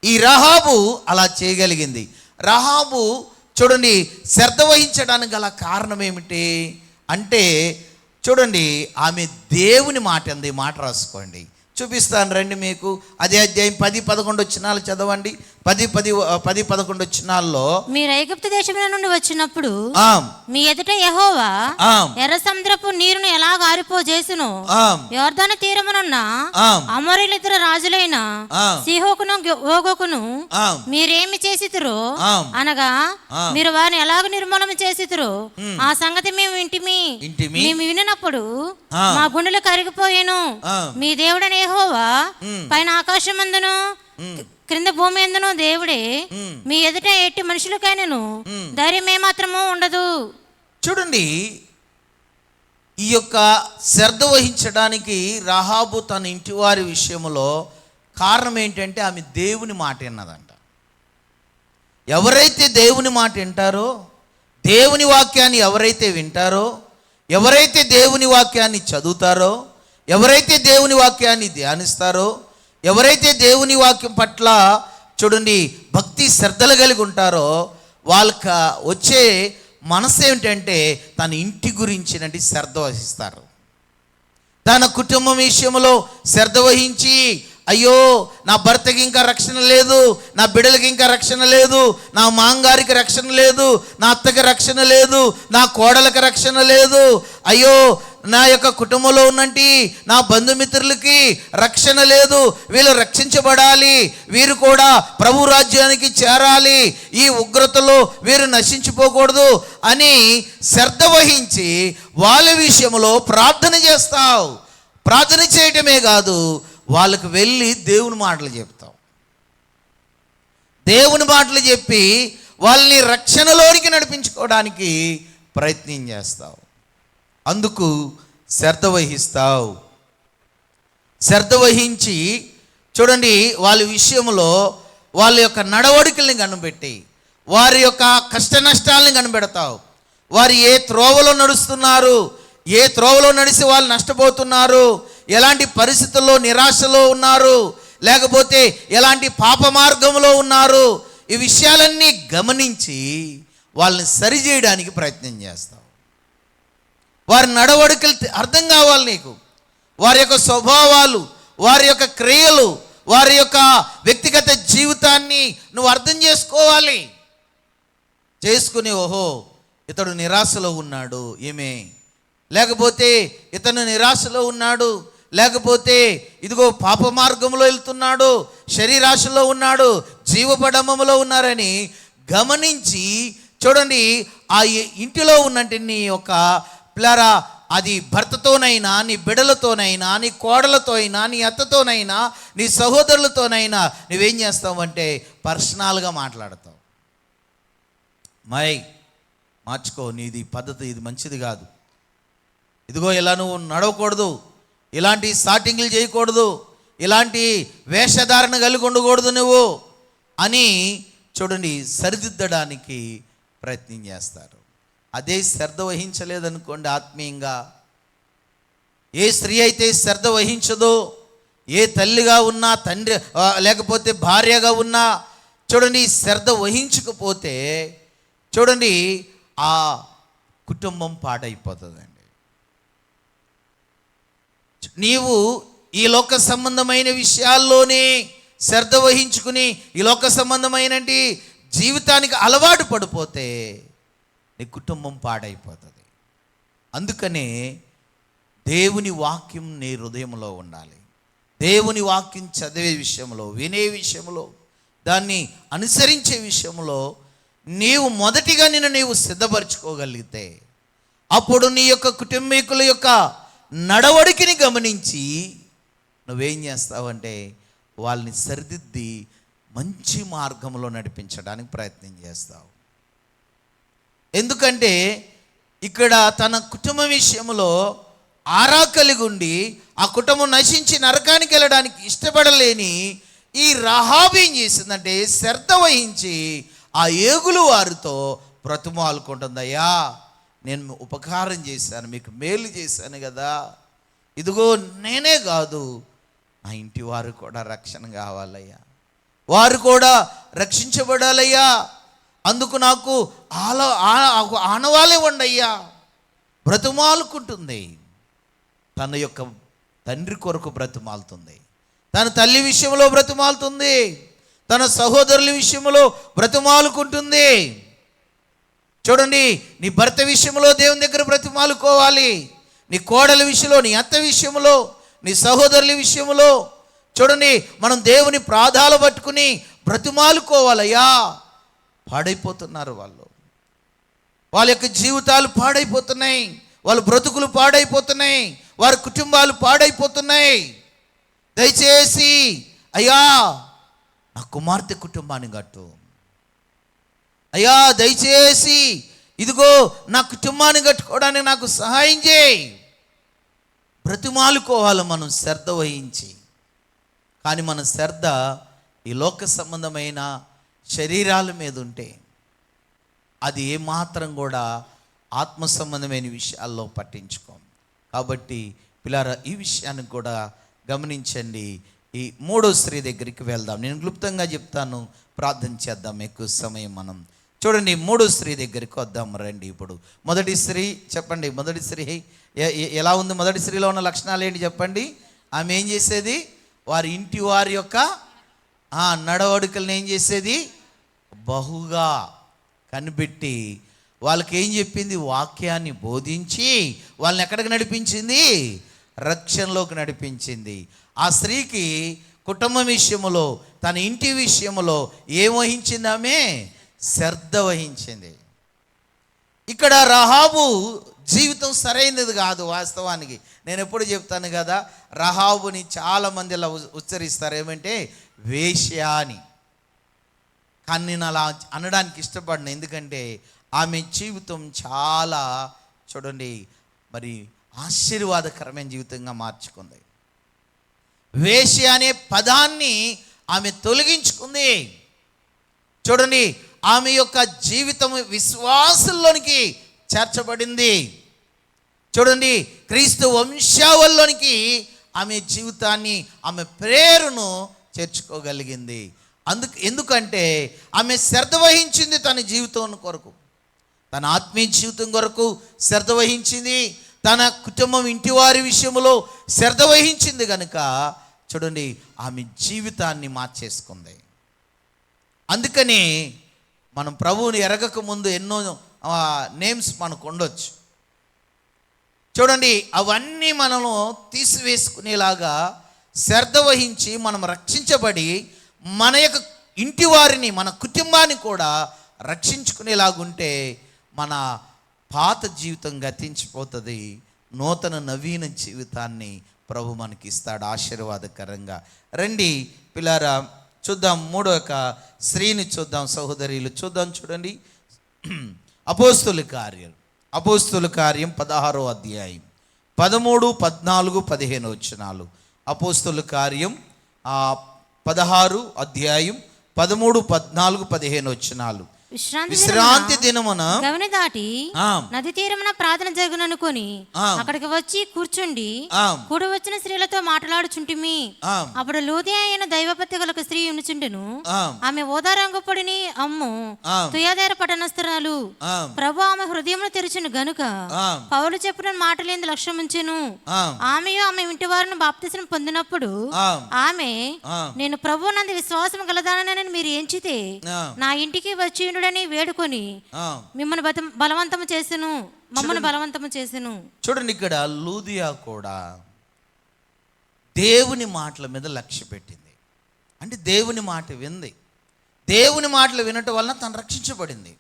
ఈ రాహాబు అలా చేయగలిగింది. రాహాబు చూడండి శ్రద్ధ వహించడానికి గల కారణం ఏమిటి అంటే చూడండి, ఆమె దేవుని మాట అంది. ఈ మాట రాసుకోండి, చూపిస్తాను రండి మీకు. అదే అధ్యాయం 10-11 వచనాలు చదవండి. 10-11 వచనాల్లో, మీరు ఐగుప్తు దేశముల నుండి వచ్చినప్పుడు మీ ఎదుట యెహోవా ఎర్ర సముద్రపు నీరును ఎలా గారిపోజేసును, యోర్దాను తీరమునున్న అమోరీయులిద్దరు రాజులైన సీహోకును ఓగోకును మీరేమి చేసితురో అనగా మీరు వారిని ఎలాగ నిర్మూలన చేసితురో ఆ సంగతి మేము మేము వినినప్పుడు మా గుండెలు కరిగిపోయేను. మీ దేవుడని యెహోవా పైన ఆకాశమందును క్రింద భూమి ఎందును దేవుడే, మీ ఎదుట ఎట్టి మనుషులకైనను ధైర్యం ఏమాత్రము ఉండదు. చూడండి, ఈ యొక్క శ్రద్ధ వహించడానికి రాహాబు తన ఇంటి వారి విషయంలో కారణం ఏంటంటే ఆమె దేవుని మాట విన్నదంట. ఎవరైతే దేవుని మాట వింటారో, దేవుని వాక్యాన్ని ఎవరైతే వింటారో, ఎవరైతే దేవుని వాక్యాన్ని చదువుతారో, ఎవరైతే దేవుని వాక్యాన్ని ధ్యానిస్తారో, ఎవరైతే దేవుని వాక్యం పట్ల చూడండి భక్తి శ్రద్ధలు కలిగి ఉంటారో, వాళ్ళకి వచ్చే మనసు ఏమిటంటే తన ఇంటి గురించినటువంటి శ్రద్ధ వహిస్తారు. తన కుటుంబం విషయంలో శ్రద్ధ వహించి, అయ్యో నా భర్తకి ఇంకా రక్షణ లేదు, నా బిడ్డలకి ఇంకా రక్షణ లేదు, నా మాంగారికి రక్షణ లేదు, నా అత్తకి రక్షణ లేదు, నా కోడలకి రక్షణ లేదు, అయ్యో నా యొక్క కుటుంబంలో ఉన్నంటి నా బంధుమిత్రులకి రక్షణ లేదు, వీళ్ళు రక్షించబడాలి, వీరు కూడా ప్రభు రాజ్యానికి చేరాలి, ఈ ఉగ్రతలో వీరు నశించిపోకూడదు అని శ్రద్ధ వహించి వాళ్ళ విషయంలో ప్రార్థన చేస్తావు. ప్రార్థన చేయటమే కాదు, వాళ్ళకు వెళ్ళి దేవుని మాటలు చెప్తావు. దేవుని మాటలు చెప్పి వాళ్ళని రక్షణలోనికి నడిపించుకోవడానికి ప్రయత్నం చేస్తావు. అందుకు శ్రద్ధ వహిస్తావు. శ్రద్ధ వహించి చూడండి వాళ్ళ విషయంలో వాళ్ళ యొక్క నడవడికల్ని కనిపెట్టి వారి యొక్క కష్ట నష్టాలని కనిపెడతావు. వారు ఏ త్రోవలో నడుస్తున్నారు, ఏ త్రోవలో నడిచి వాళ్ళు నష్టపోతున్నారు, ఎలాంటి పరిస్థితుల్లో నిరాశలో ఉన్నారు, లేకపోతే ఎలాంటి పాప మార్గంలో ఉన్నారు, ఈ విషయాలన్నీ గమనించి వాళ్ళని సరిచేయడానికి ప్రయత్నం చేస్తావు. వారి నడవడికలు అర్థం కావాలి నీకు, వారి యొక్క స్వభావాలు, వారి యొక్క క్రియలు, వారి యొక్క వ్యక్తిగత జీవితాన్ని నువ్వు అర్థం చేసుకోవాలి. చేసుకుని ఓహో ఇతడు నిరాశలో ఉన్నాడు ఏమే, లేకపోతే ఇతను నిరాశలో ఉన్నాడు, లేకపోతే ఇదిగో పాప మార్గంలో వెళ్తున్నాడు, శరీరాశలో ఉన్నాడు, జీవపడమంలో ఉన్నారని గమనించి చూడండి ఆ ఇంటిలో ఉన్నట్టు నీ యొక్క పిల్లరా, అది భర్తతోనైనా, నీ బిడ్డలతోనైనా, నీ కోడలతో అయినా, నీ అత్తతోనైనా, నీ సహోదరులతోనైనా నువ్వేం చేస్తావు అంటే పర్సనల్గా మాట్లాడతావు. మార్చుకో, నీది పద్ధతి, ఇది మంచిది కాదు, ఇదిగో ఇలా నువ్వు నడవకూడదు, ఇలాంటి స్టార్టింగ్లు చేయకూడదు, ఇలాంటి వేషధారణ కలిగి ఉండకూడదు నువ్వు అని చూడండి సరిదిద్దడానికి ప్రయత్నం చేస్తారు. అదే శ్రద్ధ వహించలేదనుకోండి ఆత్మీయంగా, ఏ స్త్రీ అయితే శ్రద్ధ వహించదో, ఏ తల్లిగా ఉన్నా, తండ్రి లేకపోతే భార్యగా ఉన్నా చూడండి శ్రద్ధ వహించకపోతే చూడండి ఆ కుటుంబం పాడైపోతుందండి. నీవు ఈ లోక సంబంధమైన విషయాల్లోనే శ్రద్ధ వహించుకుని ఈ లోక సంబంధమైన జీవితానికి అలవాటు పడిపోతే నీ కుటుంబం పాడైపోతుంది. అందుకనే దేవుని వాక్యం నీ హృదయంలో ఉండాలి. దేవుని వాక్యం చదివే విషయంలో, వినే విషయంలో, దాన్ని అనుసరించే విషయంలో నీవు మొదటిగా నీవు సిద్ధపరచుకోగలిగితే అప్పుడు నీ యొక్క కుటుంబీకుల యొక్క నడవడికని గమనించి నువ్వేం చేస్తావంటే వాళ్ళని సరిదిద్ది మంచి మార్గంలో నడిపించడానికి ప్రయత్నం చేస్తావు. ఎందుకంటే ఇక్కడ తన కుటుంబం విషయంలో ఆరా కలిగి ఉండి ఆ కుటుంబం నశించి నరకానికి వెళ్ళడానికి ఇష్టపడలేని ఈ రాహాబు ఏం చేసిందంటే శ్రద్ధ వహించి ఆ ఏగులు వారితో బ్రతిమాలుకుంటుందయ్యా, నేను ఉపకారం చేశాను, మీకు మేలు చేశాను కదా, ఇదిగో నేనే కాదు నా ఇంటి వారు కూడా రక్షణ కావాలయ్యా, వారు కూడా రక్షించబడాలయ్యా, అందుకు నాకు ఆనవాలే ఉండయ్యా బ్రతిమాలుకుంటుంది. తన యొక్క తండ్రి కొరకు బ్రతిమాలుతుంది, తన తల్లి విషయంలో బ్రతిమాలుతుంది, తన సహోదరుల విషయంలో బ్రతిమాలుకుంటుంది. చూడండి, నీ భర్త విషయంలో దేవుని దగ్గర బ్రతిమాలుకోవాలి, నీ కోడల విషయంలో, నీ అత్త విషయంలో, నీ సహోదరుల విషయంలో. చూడండి, మనం దేవుని ప్రాధాలు పట్టుకుని బ్రతిమాలుకోవాలయ్యా. పాడైపోతున్నారు వాళ్ళ యొక్క జీవితాలు పాడైపోతున్నాయి, వాళ్ళ బ్రతుకులు పాడైపోతున్నాయి, వారి కుటుంబాలు పాడైపోతున్నాయి. దయచేసి అయ్యా నా కుమార్తె కుటుంబాన్ని కట్టు, అయ్యా దయచేసి ఇదిగో నా కుటుంబాన్ని కట్టుకోవడానికి నాకు సహాయం చేయి. బ్రతిమాలుకోవాలి మనం శ్రద్ధ వహించి. కానీ మన శ్రద్ధ ఈ లోక సంబంధమైన శరీరాల మీద ఉంటే అది ఏమాత్రం కూడా ఆత్మ సంబంధమైన విషయాల్లో పట్టించుకోం. కాబట్టి పిల్లారా, ఈ విషయాన్ని కూడా గమనించండి. ఈ మూడో స్త్రీ దగ్గరికి వెళ్దాం. నేను క్లుప్తంగా చెప్తాను, ప్రార్థన చేద్దాం ఎక్కువ సమయం మనం. చూడండి, మూడో స్త్రీ దగ్గరికి వద్దాం రండి. ఇప్పుడు మొదటి స్త్రీ చెప్పండి, మొదటి స్త్రీ ఎలా ఉంది? మొదటి స్త్రీలో ఉన్న లక్షణాలు ఏంటి చెప్పండి? ఆమె ఏం చేసేది? వారి ఇంటి వారి యొక్క నడవడికలను ఏం చేసేది? బహుగా కనిపెట్టి వాళ్ళకి ఏం చెప్పింది? వాక్యాన్ని బోధించి వాళ్ళని ఎక్కడికి నడిపించింది? రక్షణలోకి నడిపించింది. ఆ స్త్రీకి కుటుంబం విషయంలో, తన ఇంటి విషయంలో ఏం వహించింది? ఆమె శ్రద్ధ వహించింది. ఇక్కడ రహాబు జీవితం సరైనది కాదు. వాస్తవానికి నేను ఎప్పుడు చెప్తాను కదా, రహాబుని చాలామంది ఇలా ఉచ్చరిస్తారు, ఏమంటే వేశ్య అని. కానీ నేను అలా అనడానికి ఇష్టపడిన, ఎందుకంటే ఆమె జీవితం చాలా చూడండి మరి ఆశీర్వాదకరమైన జీవితంగా మార్చుకుంది. వేశ్య అనే పదాన్ని ఆమె తొలగించుకుంది. చూడండి, ఆమె యొక్క జీవితం విశ్వాసంలోనికి చేర్చబడింది. చూడండి, క్రీస్తు వంశావళిలోనికి ఆమె జీవితాన్ని, ఆమె ప్రేరణను చేర్చుకోగలిగింది. ఎందుకంటే ఆమె శ్రద్ధ వహించింది తన జీవితం కొరకు, తన ఆత్మీయ జీవితం కొరకు శ్రద్ధ వహించింది, తన కుటుంబం ఇంటి వారి విషయంలో శ్రద్ధ వహించింది కనుక చూడండి ఆమె జీవితాన్ని మార్చేసుకుంది. అందుకని మనం ప్రభువుని ఎరగక ముందు ఎన్నో నేమ్స్ మనకు ఉండొచ్చు. చూడండి, అవన్నీ మనము తీసివేసుకునేలాగా శ్రద్ధ వహించి మనం రక్షించబడి మన యొక్క ఇంటి వారిని, మన కుటుంబాన్ని కూడా రక్షించుకునేలాగుంటే మన పాత జీవితం గతించిపోతుంది, నూతన నవీన జీవితాన్ని ప్రభు మనకి ఇస్తాడు ఆశీర్వాదకరంగా. రండి పిల్లారా, చూద్దాం మూడో యొక్క స్త్రీని చూద్దాం, సహోదరులు చూద్దాం. చూడండి, అపోస్తుల కార్యం 16వ అధ్యాయం 13, 14, 15 వచనాలు. అపోస్తుల కార్యం 16 అధ్యాయం 13, 14, 15 వచనాలు. విశ్రాంతి దినమున గవని దాటి నది తీరమున ప్రార్థన జరుగుననుకొని అక్కడికి వచ్చి కూర్చుండి కూడి వచ్చిన స్త్రీలతో మాట్లాడుచుంటిమి. అప్పుడు లూదియా అయిన దైవభక్తి గల స్త్రీ ఉనుచుండెను. ఆమె ఓదా రంగు పొడిని అమ్ము తుయాదేర పట్టణస్థురాలు. ప్రభు ఆమె హృదయమును తెరిచెను గనుక పౌలు చెప్పిన మాటలేందు లక్ష్యముంచెను. ఆమెయు ఆమె ఇంటి వారిని బాప్తిసం పొందినప్పుడు ఆమె, నేను ప్రభు నందు విశ్వాసం గలదానని మీరు ఎంచితే నా ఇంటికి వచ్చి అని వేడుకొని మిమ్మల్ని బలవంతము చేసెను, మమ్మల్ని బలవంతము చేసెను. చూడండి, ఇక్కడ లూదియా కూడా దేవుని మాటల మీద లక్ష్య పెట్టింది. అంటే దేవుని మాట వింది. దేవుని మాటలు వినటం వలన తను రక్షించబడింది.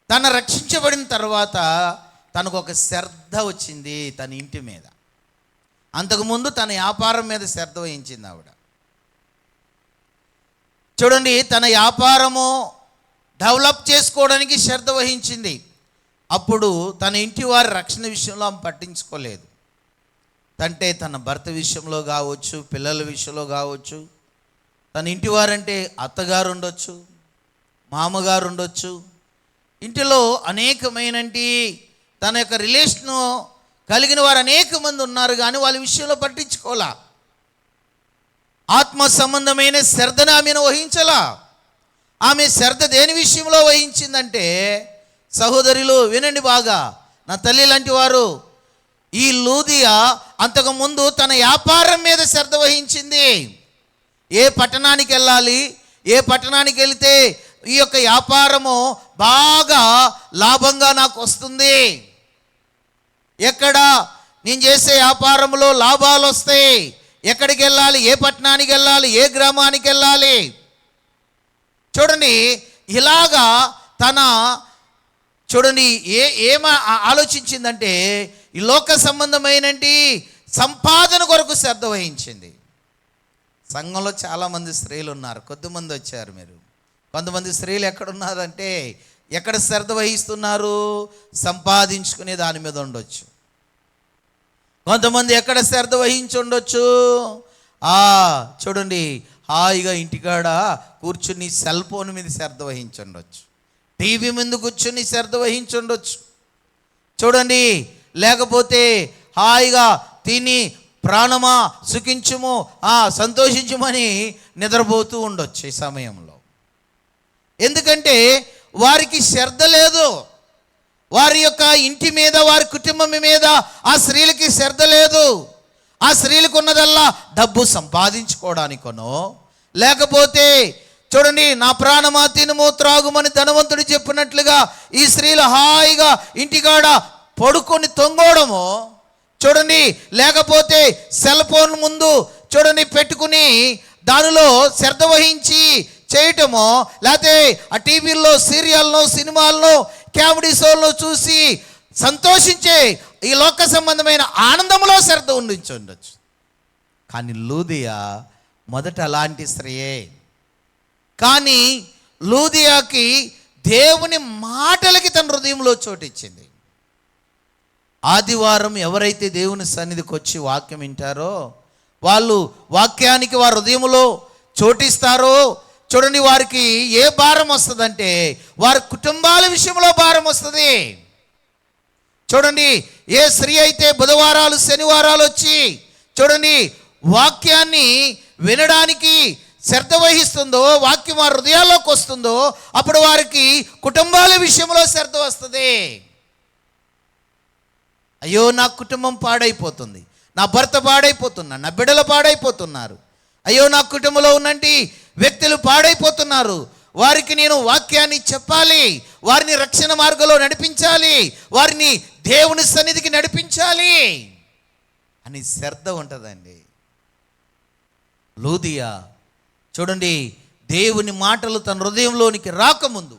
తను రక్షించబడిన తర్వాత తనకు ఒక శ్రద్ధ వచ్చింది తన ఇంటి మీద. అంతకుముందు తన వ్యాపారం మీద శ్రద్ధ వహించింది ఆవిడ. చూడండి, తన వ్యాపారము డెవలప్ చేసుకోవడానికి శ్రద్ధ వహించింది. అప్పుడు తన ఇంటి వారి రక్షణ విషయంలో ఆమె పట్టించుకోలేదు. అంటే తన భర్త విషయంలో కావచ్చు, పిల్లల విషయంలో కావచ్చు, తన ఇంటి వారంటే అత్తగారు ఉండొచ్చు, మామగారు ఉండొచ్చు, ఇంటిలో అనేకమైనటి తన యొక్క రిలేషను కలిగిన వారు అనేక మంది ఉన్నారు. కానీ వాళ్ళ విషయంలో పట్టించుకోలా. ఆత్మ సంబంధమైన శ్రద్ధను ఆమెను వహించలా. ఆమె శ్రద్ధ దేని విషయంలో వహించిందంటే, సహోదరులు వినండి బాగా, నా తల్లి లాంటి వారు, ఈ లూదియా అంతకుముందు తన వ్యాపారం మీద శ్రద్ధ వహించింది. ఏ పట్టణానికి వెళ్ళాలి, ఏ పట్టణానికి వెళితే ఈ యొక్క వ్యాపారము బాగా లాభంగా నాకు వస్తుంది, ఎక్కడ నేను చేసే వ్యాపారంలో లాభాలు వస్తాయి, ఎక్కడికి వెళ్ళాలి, ఏ పట్టణానికి వెళ్ళాలి, ఏ గ్రామానికి వెళ్ళాలి. చూడండి, ఇలాగా తన చూడండి ఏమ ఆలోచించిందంటే ఈ లోక సంబంధమైనటి సంపాదన కొరకు శ్రద్ధ వహించింది. సంఘంలో చాలామంది స్త్రీలు ఉన్నారు, కొద్దిమంది వచ్చారు. మీరు కొంతమంది స్త్రీలు ఎక్కడున్నారంటే ఎక్కడ శ్రద్ధ వహిస్తున్నారు, సంపాదించుకునే దాని మీద ఉండొచ్చు. కొంతమంది ఎక్కడ శ్రద్ధ వహించి ఉండొచ్చు, చూడండి హాయిగా ఇంటికాడ కూర్చుని సెల్ ఫోన్ మీద శ్రద్ధ వహించి ఉండొచ్చు, టీవీ ముందు కూర్చుని శ్రద్ధ వహించి ఉండొచ్చు. చూడండి, లేకపోతే హాయిగా తిని ప్రాణమా సుఖించుము సంతోషించుమని నిద్రపోతూ ఉండొచ్చు ఈ సమయంలో. ఎందుకంటే వారికి శ్రద్ధ లేదు, వారి యొక్క ఇంటి మీద, వారి కుటుంబం మీద ఆ స్త్రీలకి శ్రద్ధ లేదు. ఆ స్త్రీలకు ఉన్నదల్లా డబ్బు సంపాదించుకోవడానికనో, లేకపోతే చూడండి నా ప్రాణమా తినుము త్రాగుమని ధనవంతుడు చెప్పినట్లుగా ఈ స్త్రీలు హాయిగా ఇంటికాడ పడుకొని తొంగోవడము, చూడండి, లేకపోతే సెల్ ఫోన్ ముందు చూడండి పెట్టుకుని దానిలో శ్రద్ధ వహించి చేయటమో, లేకపోతే ఆ టీవీల్లో సీరియల్లో సినిమాల్లో కామెడీ షోల్లో చూసి సంతోషించే ఈ లోక సంబంధమైన ఆనందంలో శ్రద్ధ ఉండొచ్చు. కానీ లూదియా మొదట అలాంటి స్త్రీయే. కానీ లూదియాకి దేవుని మాటలకి తన హృదయంలో చోటిచ్చింది. ఆదివారం ఎవరైతే దేవుని సన్నిధికి వచ్చి వాక్యం వింటారో వాళ్ళు వాక్యానికి వారి హృదయంలో చోటిస్తారో, చూడండి వారికి ఏ భారం వస్తుందంటే వారి కుటుంబాల విషయంలో భారం వస్తుంది. చూడండి, ఏ స్త్రీ అయితే బుధవారాలు శనివారాలు వచ్చి చూడండి వాక్యాన్ని వినడానికి శ్రద్ధ వహిస్తుందో, వాక్యం వారి హృదయాల్లోకి వస్తుందో, అప్పుడు వారికి కుటుంబాల విషయంలో శ్రద్ధ వస్తుంది. అయ్యో నా కుటుంబం పాడైపోతుంది, నా భర్త పాడైపోతున్నారు, నా బిడ్డలు పాడైపోతున్నారు, అయ్యో నా కుటుంబంలో ఉన్నంటి వ్యక్తులు పాడైపోతున్నారు, వారికి నేను వాక్యాన్ని చెప్పాలి, వారిని రక్షణ మార్గంలో నడిపించాలి, వారిని దేవుని సన్నిధికి నడిపించాలి అని శ్రద్ధ ఉంటుందండి. లూదియా చూడండి, దేవుని మాటలు తన హృదయంలోనికి రాకముందు,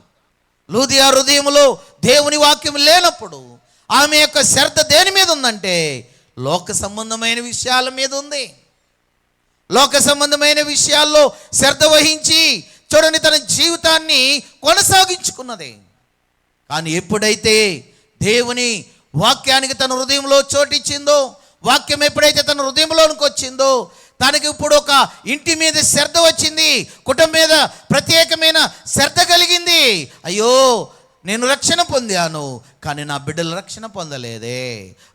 లూదియా హృదయంలో దేవుని వాక్యం లేనప్పుడు ఆమె యొక్క శ్రద్ధ దేని మీద ఉందంటే లోక సంబంధమైన విషయాల మీద ఉంది. లోక సంబంధమైన విషయాల్లో శ్రద్ధ వహించి చూడండి తన జీవితాన్ని కొనసాగించుకున్నది. కానీ ఎప్పుడైతే దేవుని వాక్యానికి తన హృదయంలో చోటిచ్చిందో, వాక్యం ఎప్పుడైతే తన హృదయంలోనికి వచ్చిందో, తనకి ఇప్పుడు ఒక ఇంటి మీద శ్రద్ధ వచ్చింది, కుటుంబం మీద ప్రత్యేకమైన శ్రద్ధ కలిగింది. అయ్యో నేను రక్షణ పొందాను, కానీ నా బిడ్డలు రక్షణ పొందలేదే,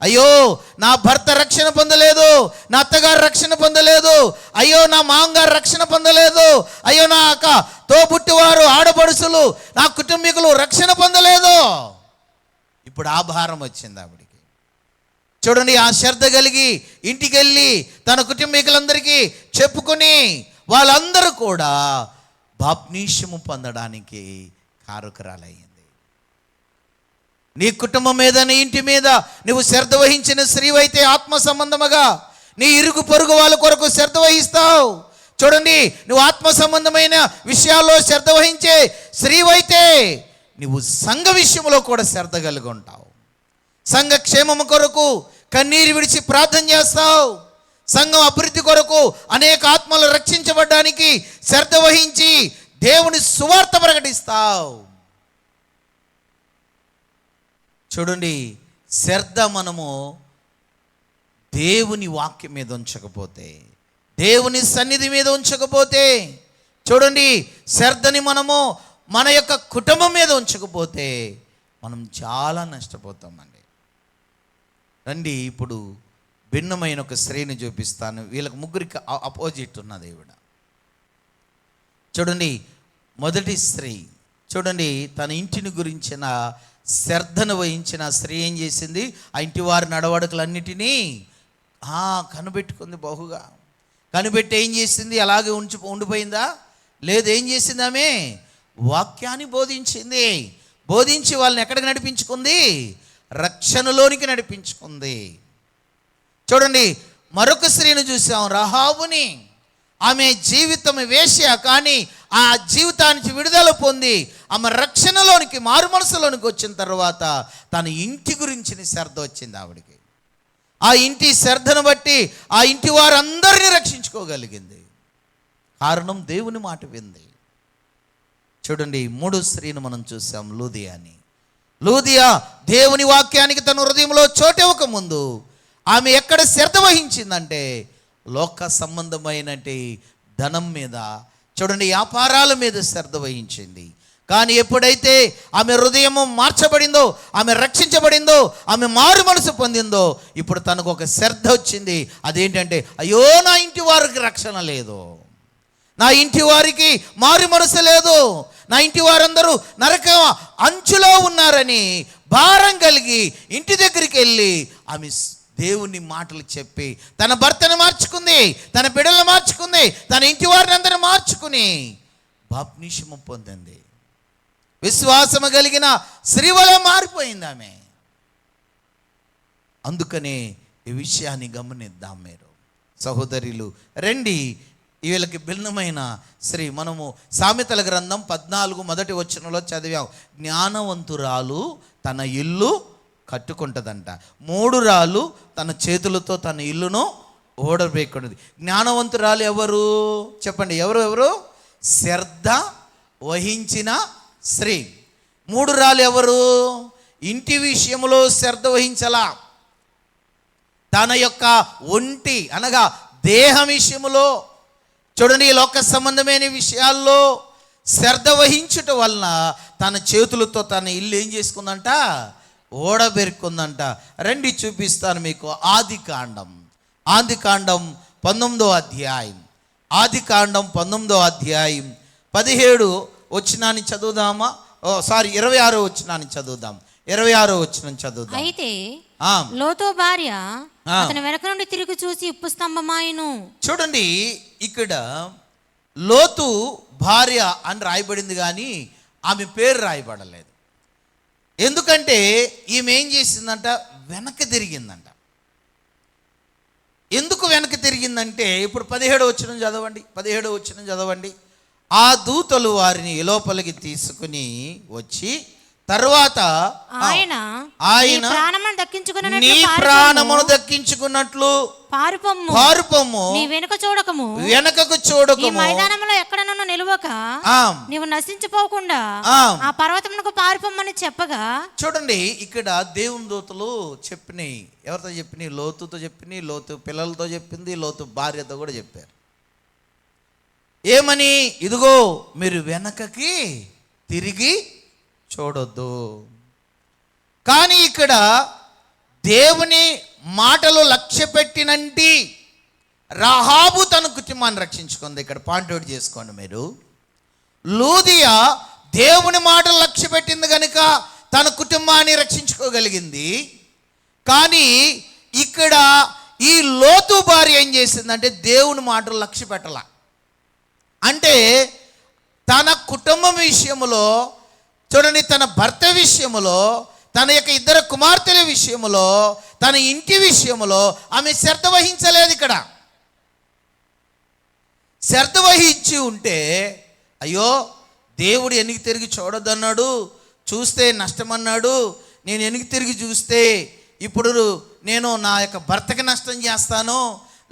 అయ్యో నా భర్త రక్షణ పొందలేదు, నా అత్తగారు రక్షణ పొందలేదు, అయ్యో నా మామగారు రక్షణ పొందలేదు, అయ్యో నా అక్క తోబుట్టివారు ఆడపడుసులు నా కుటుంబీకులు రక్షణ పొందలేదు. ఇప్పుడు ఆ భారం వచ్చింది ఆవిడికి. చూడండి, ఆ శ్రద్ధ కలిగి ఇంటికి వెళ్ళి తన కుటుంబీకులందరికీ చెప్పుకొని వాళ్ళందరూ కూడా బాప్తీసము పొందడానికి కారకురాలయ్యింది. నీ కుటుంబం మీద, నీ ఇంటి మీద నువ్వు శ్రద్ధ వహించిన స్త్రీవైతే ఆత్మ సంబంధముగా నీ ఇరుగు పొరుగు వాళ్ళ కొరకు శ్రద్ధ వహిస్తావు. చూడండి, నువ్వు ఆత్మ సంబంధమైన విషయాల్లో శ్రద్ధ వహించే స్త్రీవైతే నువ్వు సంఘ విషయంలో కూడా శ్రద్ధ కలిగి ఉంటావు. సంఘ క్షేమము కొరకు కన్నీరు విడిచి ప్రార్థన చేస్తావు. సంఘం అభివృద్ధి కొరకు అనేక ఆత్మలు రక్షించబడడానికి శ్రద్ధ వహించి దేవుని సువార్త ప్రకటిస్తావు. చూడండి, శ్రద్ధ మనము దేవుని వాక్యం మీద ఉంచకపోతే, దేవుని సన్నిధి మీద ఉంచకపోతే, చూడండి శ్రద్ధని మనము మన యొక్క కుటుంబం మీద ఉంచకపోతే మనం చాలా నష్టపోతామండి. రండి, ఇప్పుడు భిన్నమైన ఒక స్త్రీని చూపిస్తాను. వీళ్ళకి ముగ్గురికి అపోజిట్ ఉన్నది ఈవిడ. చూడండి, మొదటి స్త్రీ చూడండి తన ఇంటిని గురించిన శ్రద్ధను వహించిన స్త్రీ ఏం చేసింది? ఆ ఇంటి వారి నడవడికలన్నిటినీ కనిపెట్టుకుంది. బహుగా కనిపెట్టి ఏం చేసింది? అలాగే ఉండిపోయిందా? లేదు, ఏం చేసింది? ఆమె వాక్యాన్ని బోధించింది. బోధించి వాళ్ళని ఎక్కడికి నడిపించుకుంది? రక్షణలోనికి నడిపించుకుంది. చూడండి, మరొక స్త్రీని చూసాం, రహాబుని. ఆమె జీవితం వేశ్య, కానీ ఆ జీవితానికి విడుదల పొంది ఆమె రక్షణలోనికి, మారు మనసులోనికి వచ్చిన తర్వాత తన ఇంటి గురించిన శ్రద్ధ వచ్చింది ఆవిడికి. ఆ ఇంటి శ్రద్ధను బట్టి ఆ ఇంటి వారందరినీ రక్షించుకోగలిగింది. కారణం దేవుని మాట వింది. చూడండి, మూడో స్త్రీని మనం చూసాం, లూదియాని. లూదియా దేవుని వాక్యానికి తన హృదయంలో చోటివ్వక ముందు ఆమె ఎక్కడ శ్రద్ధ వహించిందంటే లోక సంబంధమైనటి ధనం మీద, చూడండి, వ్యాపారాల మీద శ్రద్ధ వహించింది. కానీ ఎప్పుడైతే ఆమె హృదయము మార్చబడిందో, ఆమె రక్షించబడిందో, ఆమె మారు మనసు పొందిందో, ఇప్పుడు తనకు ఒక శ్రద్ధ వచ్చింది. అదేంటంటే, అయ్యో నా ఇంటి వారికి రక్షణ లేదు, నా ఇంటి వారికి మారు మనసు లేదు, నా ఇంటి వారందరూ నరక అంచులో ఉన్నారని భారం కలిగి ఇంటి దగ్గరికి వెళ్ళి ఆమె దేవుని మాటలు చెప్పి తన భర్తను మార్చుకుంది, తన బిడ్డలను మార్చుకుంది, తన ఇంటి వారిని అందరూ మార్చుకుని బాప్తిస్మం పొందింది. విశ్వాసము కలిగిన స్త్రీ వలె మారిపోయింది ఆమె. అందుకనే ఈ విషయాన్ని గమనిద్దాం. మీరు సహోదరులు రండి, వీళ్ళకి భిన్నమైన స్త్రీ. మనము సామెతల గ్రంథం 14 మొదటి వచనంలో చదివాం. జ్ఞానవంతురాలు తన ఇల్లు కట్టుకుంటుందంట, 3 రాళ్ళు తన చేతులతో తన ఇల్లును ఓడబెట్టుకున్నది. జ్ఞానవంతురాలు ఎవరు చెప్పండి? ఎవరు? శ్రద్ధ వహించిన స్త్రీ. 3 రాళ్ళు ఎవరు? ఇంటి విషయంలో శ్రద్ధ వహించలా, తన యొక్క ఒంటి అనగా దేహ విషయంలో, చూడండి, ఈ లోక సంబంధమైన విషయాల్లో శ్రద్ధ వహించుట వలన తన చేతులతో తన ఇల్లు ఏం చేసుకుందంట? ఓడబెరుకుందంట. రండి, చూపిస్తాను మీకు. ఆదికాండం 19వ అధ్యాయం. ఆదికాండం 19వ అధ్యాయం 17 వచనాన్ని చదువుదామా? 26వ వచనాన్ని చదువుదాం. 26వ వచనం చదువుదాం. అయితే లోతు భార్య అతని వెనక నుండి తిరిగి చూసి ఉప్పు స్తంభమాయను. చూడండి, ఇక్కడ లోతు భార్య అని రాయబడింది, కానీ ఆమె పేరు రాయబడలేదు. ఎందుకంటే ఈమె ఏం చేసిందంట? వెనక తిరిగిందంట. ఎందుకు వెనక తిరిగిందంటే, ఇప్పుడు 17వ వచనం చదవండి. ఆ దూతలు వారిని లోపలికి తీసుకుని వచ్చి తర్వాత ఆయన నీ ప్రాణమును దక్కించుకున్నట్లు పారుపొమ్ము, వెనకకు చూడకము, మైదానంలో ఎక్కడ నన్ను నిలువక నీవు నశించిపోకుండా ఆ పర్వతమునకు పారిపోమ్మని చెప్పగా. చూడండి, ఇక్కడ దేవుని దూతలు చెప్పినాయి. ఎవరితో చెప్పినాయి? లోతుతో చెప్పినాయి. లోతు పిల్లలతో చెప్పింది, లోతు భార్యతో కూడా చెప్పారు. ఏమని? ఇదిగో మీరు వెనకకి తిరిగి చూడొద్దు. కానీ ఇక్కడ దేవుని మాటలు లక్ష్య పెట్టినంటి రహాబు తన కుటుంబాన్ని రక్షించుకుంది. ఇక్కడ పాయింట్ అవుట్ చేసుకోండి మీరు. లూదియా దేవుని మాటలు లక్ష్య పెట్టింది కనుక తన కుటుంబాన్ని రక్షించుకోగలిగింది. కానీ ఇక్కడ ఈ లోతు భార్య ఏం చేసిందంటే దేవుని మాటలు లక్ష్య పెట్టాల. అంటే తన కుటుంబం విషయంలో, చూడండి, తన భర్త విషయంలో, తన యొక్క 2 కుమార్తెల విషయంలో, తన ఇంటి విషయంలో ఆమె శ్రద్ధ వహించలేదు. ఇక్కడ శ్రద్ధ వహించి ఉంటే, అయ్యో దేవుడు ఎనికి తిరిగి చూడొద్దన్నాడు, చూస్తే నష్టమన్నాడు, నేను ఎనికి తిరిగి చూస్తే ఇప్పుడు నేను నా యొక్క భర్తకి నష్టం చేస్తాను,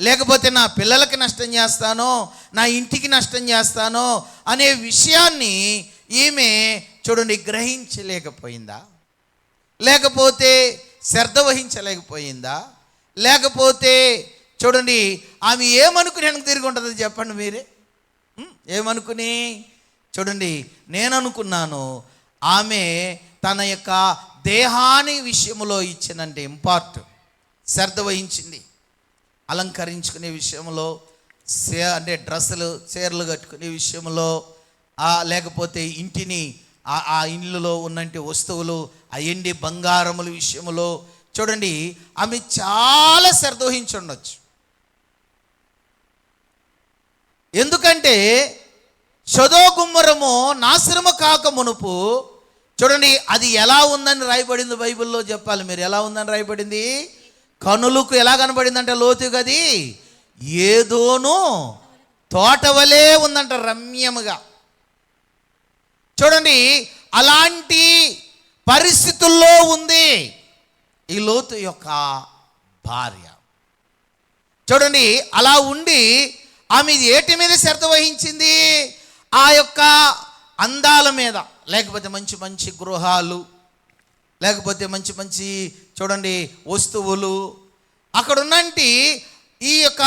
లేకపోతే నా పిల్లలకి నష్టం చేస్తాను, నా ఇంటికి నష్టం చేస్తాను అనే విషయాన్ని ఈమె చూడండి గ్రహించలేకపోయిందా? లేకపోతే శ్రద్ధ వహించలేకపోయిందా? లేకపోతే చూడండి ఆమె ఏమనుకుని వెనక్కి తిరిగి ఉంటుంది చెప్పండి మీరే? ఏమనుకుని? చూడండి, నేను అనుకున్నాను ఆమె తన యొక్క దేహాన్ని విషయంలో ఇచ్చిందంటే ఇంపార్ట్ శ్రద్ధ వహించింది. అలంకరించుకునే విషయంలో, అంటే డ్రెస్సులు చీరలు కట్టుకునే విషయంలో, లేకపోతే ఇంటిని ఆ ఇళ్ళలో ఉన్నంటి వస్తువులు, ఆ ఎండి బంగారముల విషయంలో చూడండి ఆమె చాలా శ్రద్ధ వహించి ఉండొచ్చు. ఎందుకంటే సొదొమ గుమ్మరము నాశనము కాక మునుపు చూడండి అది ఎలా ఉందని రాయబడింది బైబిల్లో. చెప్పాలి మీరు, ఎలా ఉందని రాయబడింది? కనులకు ఎలా కనబడింది అంటే లోతుగా అది ఏదోను తోటవలే ఉందంట, రమ్యముగా. చూడండి అలాంటి పరిస్థితుల్లో ఉంది ఈ లోతు యొక్క భార్య. చూడండి అలా ఉండి ఆమె ఏటి మీద శ్రద్ధ వహించింది? ఆ యొక్క అందాల మీద, లేకపోతే మంచి మంచి గృహాలు, లేకపోతే మంచి మంచి చూడండి వస్తువులు, అక్కడ ఉన్నంటి ఈ యొక్క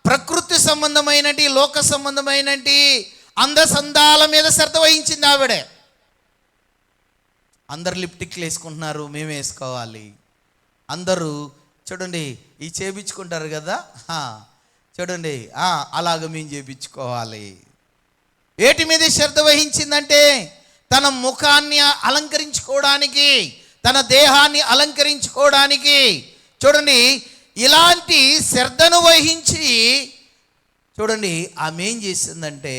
ప్రకృతి సంబంధమైనటి, లోక సంబంధమైనటి అందసందాల మీద శ్రద్ధ వహించింది ఆవిడే. అందరు లిప్టిక్లు వేసుకుంటున్నారు, మేము వేసుకోవాలి. అందరూ చూడండి ఈ చేపించుకుంటారు కదా, చూడండి అలాగ మేము చేపించుకోవాలి. ఏటి మీద శ్రద్ధ వహించిందంటే తన ముఖాన్ని అలంకరించుకోవడానికి, తన దేహాన్ని అలంకరించుకోవడానికి. చూడండి ఇలాంటి శ్రద్ధను వహించి చూడండి ఆమె ఏం చేసిందంటే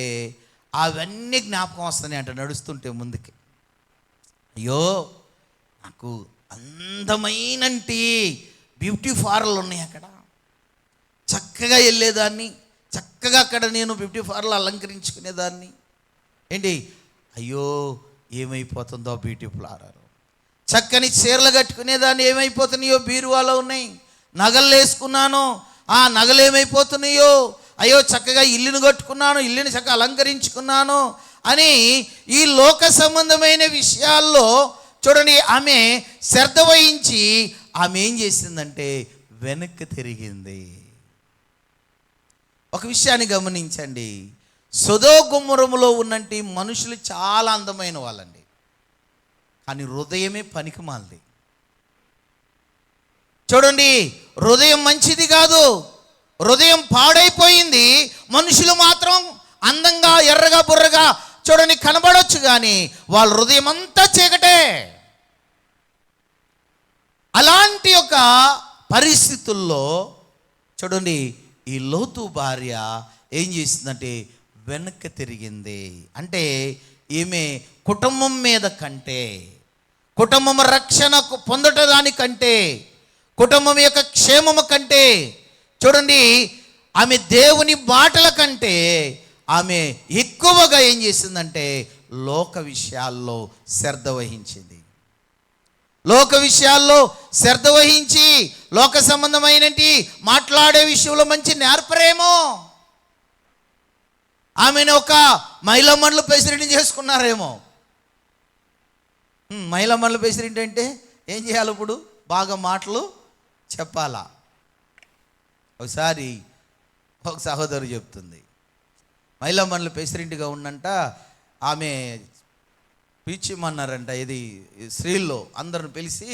అవన్నీ జ్ఞాపకం వస్తున్నాయి అంట నడుస్తుంటే ముందుకి. అయ్యో నాకు అందమైనంటి బ్యూటీ పార్లర్లు ఉన్నాయి, అక్కడ చక్కగా వెళ్ళేదాన్ని, చక్కగా అక్కడ నేను బ్యూటీ పార్లర్ అలంకరించుకునేదాన్ని. ఏంటి అయ్యో ఏమైపోతుందో బ్యూటీ పార్లర్. చక్కని చీరలు కట్టుకునేదాన్ని, ఏమైపోతున్నాయో బీరువాలో ఉన్నాయి. నగలు వేసుకున్నాను, ఆ నగలు ఏమైపోతున్నాయో, అయ్యో చక్కగా ఇల్లును కట్టుకున్నాను, ఇల్లుని చక్కగా అలంకరించుకున్నాను అని ఈ లోక సంబంధమైన విషయాల్లో చూడండి ఆమె శ్రద్ధ వహించి ఆమె ఏం చేసిందంటే వెనక్కి తిరిగింది. ఒక విషయాన్ని గమనించండి, సొదొమ గుమ్మరములో ఉన్నంటి మనుషులు చాలా అందమైన వాళ్ళండి, కానీ హృదయమే పనికిమాలింది. చూడండి హృదయం మంచిది కాదు, హృదయం పాడైపోయింది. మనుషులు మాత్రం అందంగా ఎర్రగా బుర్రగా చూడండి కనబడొచ్చు, కానీ వాళ్ళ హృదయం అంతా చీకటే. అలాంటి యొక్క పరిస్థితుల్లో చూడండి ఈ లోతు భార్య ఏం చేసిందంటే వెనక్కి తిరిగింది. అంటే ఈమె కుటుంబం మీద కంటే, కుటుంబం రక్షణ పొందటానికంటే, కుటుంబం యొక్క క్షేమము కంటే చూడండి ఆమె దేవుని మాటల కంటే ఆమె ఎక్కువగా ఏం చేసిందంటే లోక విషయాల్లో శ్రద్ధ వహించింది. లోక విషయాల్లో శ్రద్ధ వహించి లోక సంబంధమైనటి మాట్లాడే విషయంలో మంచి నేర్పరేమో. ఆమెను ఒక మహిళా మండలి ప్రెసిడెంట్ చేసుకున్నారేమో. మహిళా మండలి ప్రెసిడెంట్ అంటే ఏం చేయాలి? ఇప్పుడు బాగా మాటలు చెప్పాలా. ఒకసారి ఒక సహోదరు చెప్తుంది, మహిళా మండలి ప్రెసిడెంట్గా ఉన్నంట ఆమె పిలిచిమన్నారంట. ఇది స్త్రీల్లో అందరిని పిలిచి,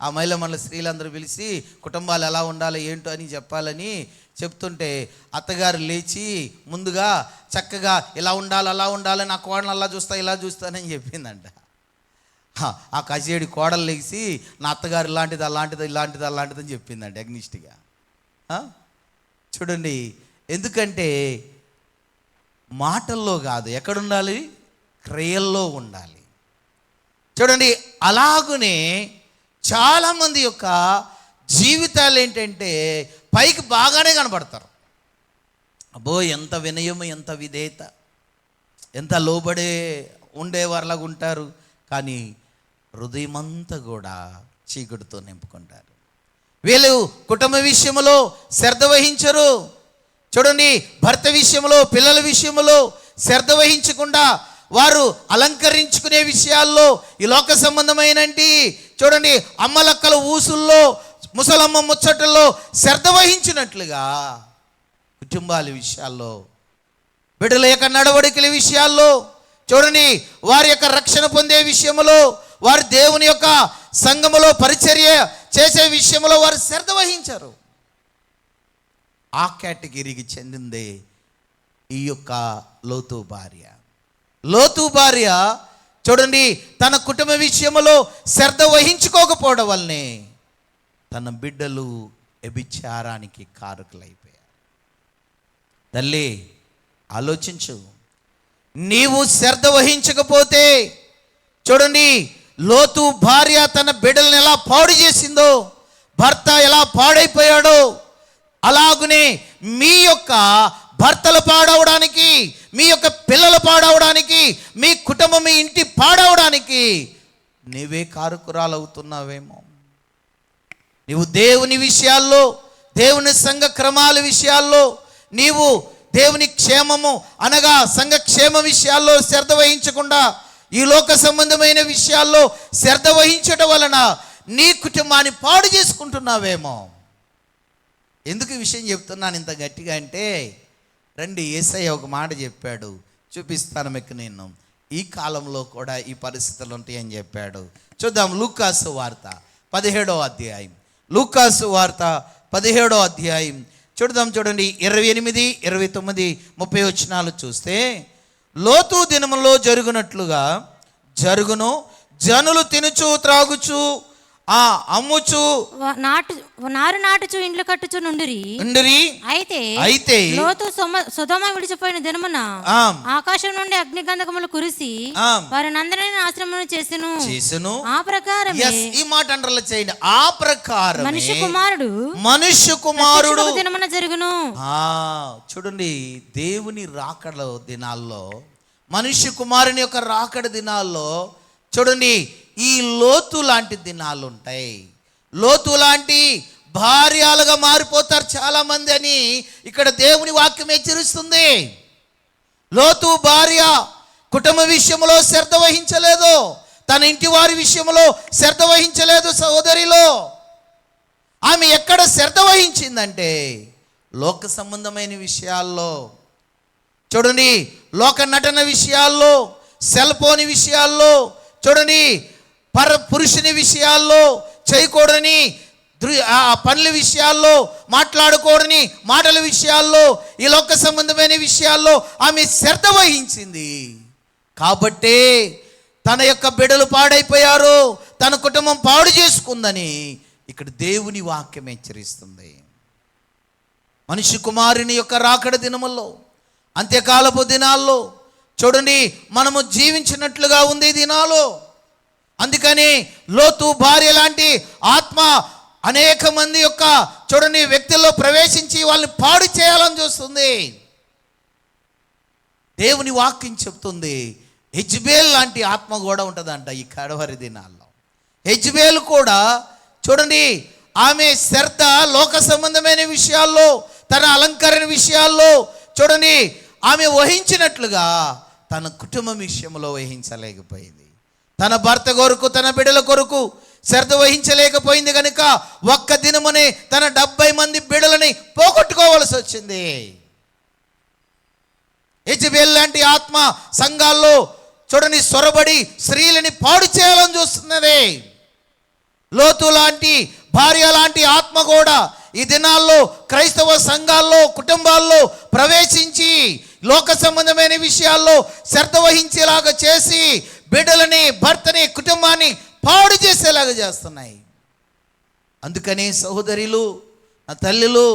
ఆ మహిళా మండలి స్త్రీలందరూ పిలిచి కుటుంబాలు ఎలా ఉండాలి ఏంటో అని చెప్పాలని చెప్తుంటే అత్తగారు లేచి ముందుగా చక్కగా ఇలా ఉండాలి అలా ఉండాలి, నా కోడలు అలా చూస్తా ఇలా చూస్తానని చెప్పిందంట. ఆ కసేడి కోడలు లేచి నా అత్తగారు ఇలాంటిది అలాంటిది ఇలాంటిది అలాంటిది అని చెప్పిందంట అగ్నిస్ట్గా. చూడండి, ఎందుకంటే మాటల్లో కాదు, ఎక్కడుండాలి? క్రియల్లో ఉండాలి. చూడండి అలాగునే చాలామంది యొక్క జీవితాలు ఏంటంటే పైకి బాగానే కనబడతారు. అబ్బో ఎంత వినయము, ఎంత విధేయత, ఎంత లోబడే ఉండేవారిలాగా ఉంటారు, కానీ హృదయమంతా కూడా చీకటితో నింపుకుంటారు. వీళ్ళు కుటుంబ విషయంలో శ్రద్ధ వహించరు. చూడండి భర్త విషయంలో, పిల్లల విషయంలో శ్రద్ధ వహించకుండా వారు అలంకరించుకునే విషయాల్లో, ఈ లోక సంబంధమైనటి చూడండి అమ్మలక్కల ఊసుల్లో, ముసలమ్మ ముచ్చటల్లో శ్రద్ధ వహించినట్లుగా కుటుంబాల విషయాల్లో, బిడ్డల యొక్క నడవడికల విషయాల్లో చూడండి వారి యొక్క రక్షణ పొందే విషయంలో, వారు దేవుని యొక్క సంఘములో పరిచర్య చేసే విషయంలో వారు శ్రద్ధ వహించారు. ఆ కేటగిరీకి చెందిందే ఈ యొక్క లోతు భార్య. లోతు భార్య చూడండి, తన కుటుంబ విషయంలో శ్రద్ధ వహించుకోకపోవడం వల్లనే తన బిడ్డలు వ్యభిచారానికి కారకులైపోయారు. తల్లి ఆలోచించు, నీవు శ్రద్ధ వహించకపోతే, చూడండి లోతు భార్య తన బిడ్డలను ఎలా పాడు చేసిందో, భర్త ఎలా పాడైపోయాడో, అలాగునే మీ యొక్క భర్తలు పాడవడానికి, మీ యొక్క పిల్లలు పాడవడానికి, మీ కుటుంబం మీ ఇంటి పాడవడానికి నీవే కారకురాలవుతున్నావేమో. నీవు దేవుని విషయాల్లో, దేవుని సంఘ క్రమాల విషయాల్లో, నీవు దేవుని క్షేమము అనగా సంఘ క్షేమ విషయాల్లో శ్రద్ధ వహించకుండా ఈ లోక సంబంధమైన విషయాల్లో శ్రద్ధ వహించడం వలన నీ కుటుంబాన్ని పాడు చేసుకుంటున్నావేమో. ఎందుకు ఈ విషయం చెప్తున్నాను ఇంత గట్టిగా అంటే, రండి, యేసయ్య ఒక మాట చెప్పాడు, చూపిస్తాను మీకు. నేను ఈ కాలంలో కూడా ఈ పరిస్థితులు ఉంటాయని చెప్పాడు. చూద్దాం, లూకాసు వార్త 17వ అధ్యాయం. లూకాసు వార్త 17వ అధ్యాయం చూద్దాం. చూడండి 28, 29, 30 వచనాలు చూస్తే, లోతు దినములో జరుగునట్లుగా జరుగును, జనులు తినుచు త్రాగుచు అమ్ముచు నారు నాటుచు ఇండ్లు కట్టుచు నుండిరి. అయితే లోతు సొదొమ విడిచిపోయిన దినమున ఆకాశం నుండి అగ్నిగంధకములు కురిసి వారినందరినీ నాశనమును చేసెను. ఆ ప్రకారం ఈ మాట అండర్లైన్ చేయండి. ఆ ప్రకారం మనుష్య కుమారుడు దినమున జరుగును. చూడండి, దేవుని రాకడ దినాల్లో, మనుష్య కుమారుని యొక్క రాకడ దినాల్లో చూడండి ఈ లోతు లాంటి దినాలు ఉంటాయి. లోతు లాంటి భార్యలుగా మారిపోతారు చాలా మంది అని ఇక్కడ దేవుని వాక్యం హెచ్చరిస్తుంది. లోతు భార్య కుటుంబ విషయంలో శ్రద్ధ వహించలేదు, తన ఇంటి వారి విషయంలో శ్రద్ధ వహించలేదు. సహోదరిలో ఆమె ఎక్కడ శ్రద్ధ వహించిందంటే లోక సంబంధమైన విషయాల్లో, చూడండి లోక నటన విషయాల్లో, సెల్ ఫోన్ విషయాల్లో, చూడండి పురుషుని విషయాల్లో, చేయకూడని పనుల విషయాల్లో, మాట్లాడకూడని మాటల విషయాల్లో, ఈ లోక సంబంధమైన విషయాల్లో ఆమె శ్రద్ధ వహించింది. కాబట్టే తన యొక్క బిడ్డలు పాడైపోయారు, తన కుటుంబం పాడు చేసుకుందని ఇక్కడ దేవుని వాక్యం హెచ్చరిస్తుంది. మనిషి కుమారుని యొక్క రాకడ దినముల్లో, అంత్యకాలపు దినాల్లో చూడండి మనము జీవించినట్లుగా ఉంది దినాలు. అందుకని లోతు భార్య లాంటి ఆత్మ అనేక మంది యొక్క చూడండి వ్యక్తుల్లో ప్రవేశించి వాళ్ళని పాడు చేయాలని చూస్తుంది. దేవుని వాక్యం చెప్తుంది, యెజబెల్ లాంటి ఆత్మ కూడా ఉంటుందంట ఈ కడవరి దినాల్లో. యెజబెల్ కూడా చూడండి ఆమె శ్రద్ధ లోక సంబంధమైన విషయాల్లో, తన అలంకరణ విషయాల్లో చూడండి ఆమె వహించినట్లుగా తన కుటుంబం విషయంలో వహించలేకపోయింది. తన భర్త కొరకు, తన బిడ్డల కొరకు శ్రద్ధ వహించలేకపోయింది కనుక ఒక్క దినమునే తన 70 మంది బిడ్డలని పోగొట్టుకోవలసి వచ్చింది. యెజబెల్ లాంటి ఆత్మ సంఘాల్లో చూడండి సొరబడి స్త్రీలని పాడు చేయాలని చూస్తున్నది. లోతు లాంటి భార్య లాంటి ఆత్మ కూడా ఈ దినాల్లో క్రైస్తవ సంఘాల్లో, కుటుంబాల్లో ప్రవేశించి లోక సంబంధమైన విషయాల్లో శ్రద్ధ వహించేలాగా చేసి బిడ్డలని, భర్తని, కుటుంబాన్ని పాడు చేసేలాగా చేస్తున్నాయి. అందుకని సహోదరులు, నా తల్లులు,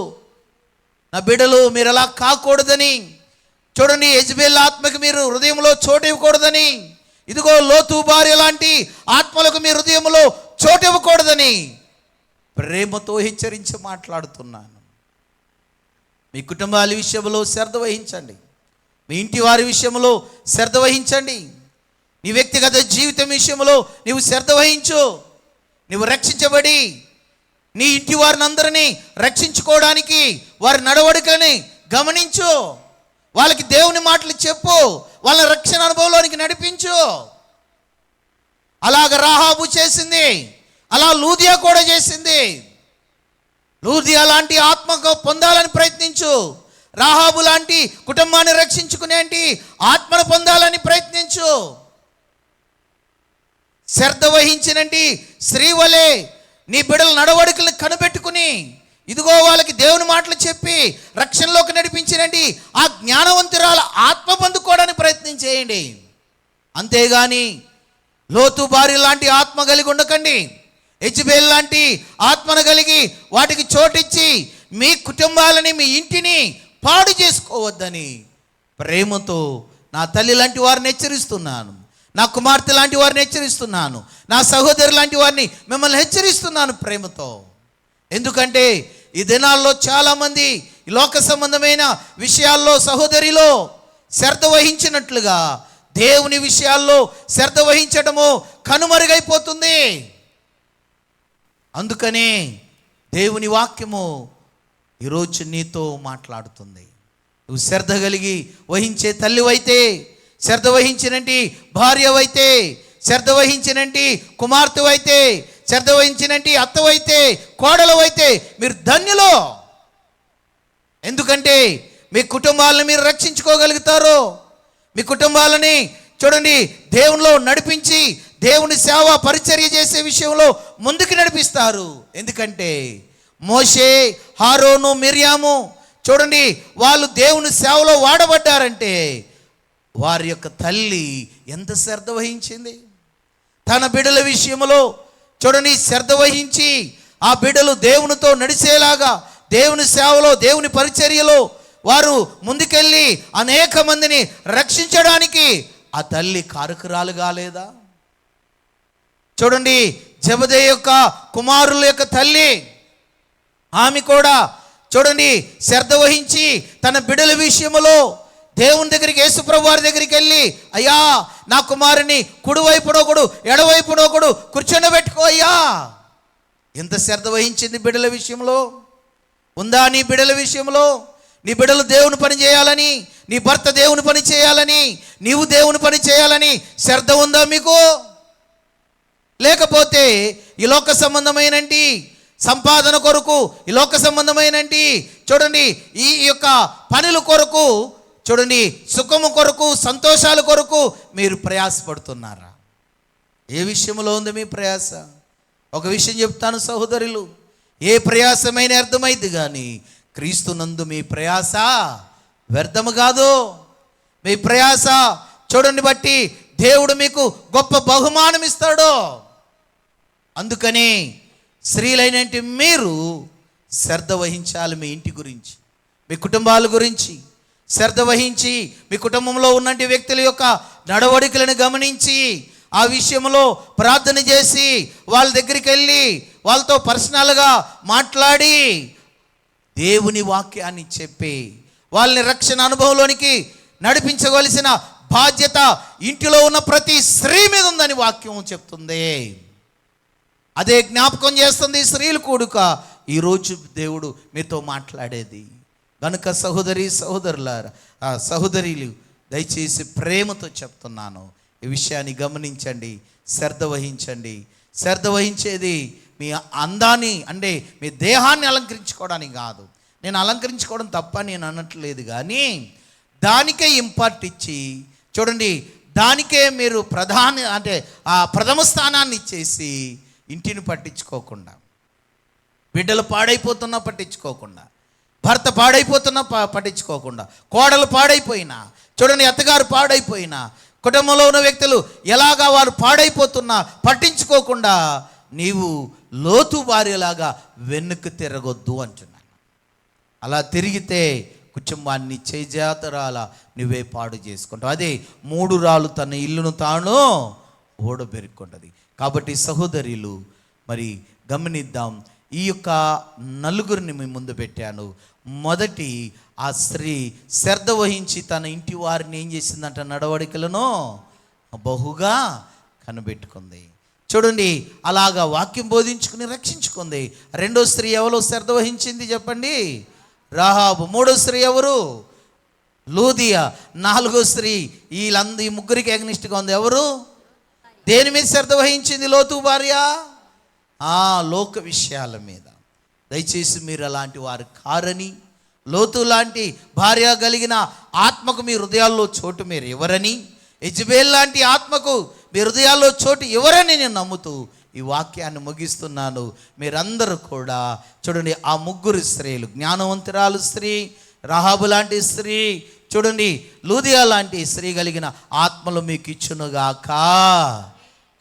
నా బిడ్డలు, మీరు అలా కాకూడదని చూడండి, యెజబెల్ ఆత్మకి మీరు హృదయంలో చోటు ఇవ్వకూడదని, ఇదిగో లోతు భార్య లాంటి ఆత్మలకు మీ హృదయంలో చోటు ఇవ్వకూడదని ప్రేమతో హెచ్చరించి మాట్లాడుతున్నాను. మీ కుటుంబాల విషయంలో శ్రద్ధ వహించండి, మీ ఇంటి వారి విషయంలో శ్రద్ధ వహించండి, నీ వ్యక్తిగత జీవితం విషయంలో నీవు శ్రద్ధ వహించు. నీవు రక్షించబడి నీ ఇంటి వారిని అందరినీ రక్షించుకోవడానికి వారి నడవడికని గమనించు, వాళ్ళకి దేవుని మాటలు చెప్పు, వాళ్ళ రక్షణ అనుభవంలోనికి నడిపించు. అలాగ రాహాబు చేసింది, అలా లూదియా కూడా చేసింది. లూదియా లాంటి ఆత్మకు పొందాలని ప్రయత్నించు, రాహాబు లాంటి కుటుంబాన్ని రక్షించుకునేంటి ఆత్మను పొందాలని ప్రయత్నించు. శ్రద్ధ వహించినంటి స్త్రీ వలె నీ బిడ్డల నడవడికలను కనిపెట్టుకుని ఇదిగో వాళ్ళకి దేవుని మాటలు చెప్పి రక్షణలోకి నడిపించినండి ఆ జ్ఞానవంతురాల ఆత్మ పొందుకోవడానికి ప్రయత్నం చేయండి. అంతేగాని లోతు భార్య లాంటి ఆత్మ కలిగి ఉండకండి. యెజబెల్ లాంటి ఆత్మను కలిగి వాటికి చోటిచ్చి మీ కుటుంబాలని, మీ ఇంటిని పాడు చేసుకోవద్దని ప్రేమతో నా తల్లి లాంటి వారిని హెచ్చరిస్తున్నాను, నా కుమార్తె లాంటి వారిని హెచ్చరిస్తున్నాను, నా సహోదరు లాంటి వారిని మిమ్మల్ని హెచ్చరిస్తున్నాను ప్రేమతో. ఎందుకంటే ఈ దినాల్లో చాలామంది ఈ లోక సంబంధమైన విషయాల్లో సహోదరిలో శ్రద్ధ వహించినట్లుగా దేవుని విషయాల్లో శ్రద్ధ వహించడము కనుమరుగైపోతుంది. అందుకనే దేవుని వాక్యము ఈరోజు నీతో మాట్లాడుతుంది. నువ్వు శ్రద్ధ కలిగి వహించే తల్లివైతే, శ్రద్ధ వహించినంటి భార్యవైతే, శ్రద్ధ వహించినంటి కుమార్తెవైతే, శ్రద్ధ వహించినంటి అత్తవైతే, కోడలవైతే మీరు ధన్యులు. ఎందుకంటే మీ కుటుంబాలను మీరు రక్షించుకోగలుగుతారు. మీ కుటుంబాలని చూడండి దేవునిలో నడిపించి దేవుని సేవ పరిచర్య చేసే విషయంలో ముందుకు నడిపిస్తారు. ఎందుకంటే మోషే, హారోను, మిర్యాము చూడండి వాళ్ళు దేవుని సేవలో వాడబడ్డారంటే వారి యొక్క తల్లి ఎంత శ్రద్ధ వహించింది. తన బిడ్డల విషయంలో చూడండి శ్రద్ధ వహించి ఆ బిడ్డలు దేవునితో నడిచేలాగా దేవుని సేవలో, దేవుని పరిచర్యలో వారు ముందుకెళ్ళి అనేక మందిని రక్షించడానికి ఆ తల్లి కారకురాలు కాలేదా? చూడండి జెబెదయి యొక్క కుమారుల యొక్క తల్లి, ఆమె కూడా చూడండి శ్రద్ధ వహించి తన బిడ్డల విషయంలో దేవుని దగ్గరికి, యేసుప్రభు వారి దగ్గరికి వెళ్ళి, అయ్యా నా కుమారుని కుడివైపునొకడు ఎడవైపునొకడు కూర్చొని అయ్యా. ఎంత శ్రద్ధ వహించింది బిడ్డల విషయంలో. ఉందా నీ బిడ్డల విషయంలో? నీ బిడ్డలు దేవుని పని చేయాలని, నీ భర్త దేవుని పని చేయాలని, నీవు దేవుని పని చేయాలని శ్రద్ధ ఉందా మీకు? లేకపోతే ఈ లోక సంబంధమైనంటి సంపాదన కొరకు, ఈ లోక సంబంధమైనంటి చూడండి ఈ యొక్క పనుల కొరకు, చూడండి సుఖము కొరకు, సంతోషాల కొరకు మీరు ప్రయాసపడుతున్నారా? ఏ విషయంలో ఉంది మీ ప్రయాస? ఒక విషయం చెప్తాను సహోదరులు, ఏ ప్రయాసమైన అర్థమైంది కానీ క్రీస్తునందు మీ ప్రయాస వ్యర్థము కాదు. మీ ప్రయాస చూడండి బట్టి దేవుడు మీకు గొప్ప బహుమానం ఇస్తాడు. అందుకని స్త్రీలైనటి మీరు శ్రద్ధ వహించాలి. మీ ఇంటి గురించి, మీ కుటుంబాల గురించి శ్రద్ధ వహించి మీ కుటుంబంలో ఉన్నటి వ్యక్తుల యొక్క నడవడికలను గమనించి ఆ విషయంలో ప్రార్థన చేసి వాళ్ళ దగ్గరికి వెళ్ళి వాళ్ళతో పర్సనల్గా మాట్లాడి దేవుని వాక్యాన్ని చెప్పి వాళ్ళని రక్షణ అనుభవంలోనికి నడిపించవలసిన బాధ్యత ఇంటిలో ఉన్న ప్రతి స్త్రీ మీద ఉందని వాక్యం చెప్తుంది. అదే జ్ఞాపకం చేస్తుంది స్త్రీలు కూడుక ఈరోజు దేవుడు మీతో మాట్లాడేది. కనుక సహోదరి సహోదరులారా, సహోదరులు దయచేసి ప్రేమతో చెప్తున్నాను, ఈ విషయాన్ని గమనించండి, శ్రద్ధ వహించండి. శ్రద్ధ వహించేది మీ అందాన్ని అంటే మీ దేహాన్ని అలంకరించుకోవడానికి కాదు. నేను అలంకరించుకోవడం తప్ప నేను అనట్లేదు, కానీ దానికే ఇంపార్ట్ ఇచ్చి చూడండి దానికే మీరు ప్రథమ స్థానాన్ని ఇచ్చేసి ఇంటిని పట్టించుకోకుండా, బిడ్డలు పాడైపోతున్నా పట్టించుకోకుండా, భర్త పాడైపోతున్నా పట్టించుకోకుండా, కోడలు పాడైపోయినా చూడండి, అత్తగారు పాడైపోయినా, కుటుంబంలో ఉన్న వ్యక్తులు ఎలాగా వారు పాడైపోతున్నా పట్టించుకోకుండా నీవు లోతు భార్యలాగా వెనుక తిరగొద్దు అంటున్నాను. అలా తిరిగితే కుటుంబాన్ని చేజాతరాల నువ్వే పాడు చేసుకుంటావు. అదే 3 రాళ్ళు తన ఇల్లును తాను ఓడబెరుక్కుంటుంది. కాబట్టి సహోదరులు మరి గమనిద్దాం. ఈ యొక్క నలుగురిని మీ ముందు పెట్టాను. మొదటి ఆ స్త్రీ శ్రద్ధ వహించి తన ఇంటి వారిని ఏం చేసిందంట? నడవడికలను బహుగా కనిపెట్టుకుంది. చూడండి అలాగా వాక్యం బోధించుకుని రక్షించుకుంది. రెండో స్త్రీ ఎవరో శ్రద్ధ వహించింది చెప్పండి? రాహాబు. మూడో స్త్రీ ఎవరు? లూదియా. నాలుగో స్త్రీ ఈ ముగ్గురికి అగ్నిస్ట్గా ఉంది ఎవరు? దేని మీద శ్రద్ధ వహించింది లోతు భార్య? లోక విషయాల మీద. దయచేసి మీరు అలాంటి వారు కారని, లోతు లాంటి భార్య కలిగిన ఆత్మకు మీ హృదయాల్లో చోటు మీరు ఎవరని, యెజబెల్ లాంటి ఆత్మకు మీ హృదయాల్లో చోటు ఎవరని నేను నమ్ముతూ ఈ వాక్యాన్ని ముగిస్తున్నాను. మీరందరూ కూడా చూడండి ఆ ముగ్గురు స్త్రీలు, జ్ఞానవంతురాలు స్త్రీ, రాహాబు లాంటి స్త్రీ, చూడండి లూదియా లాంటి స్త్రీ కలిగిన ఆత్మలు మీకు ఇచ్చునుగాక.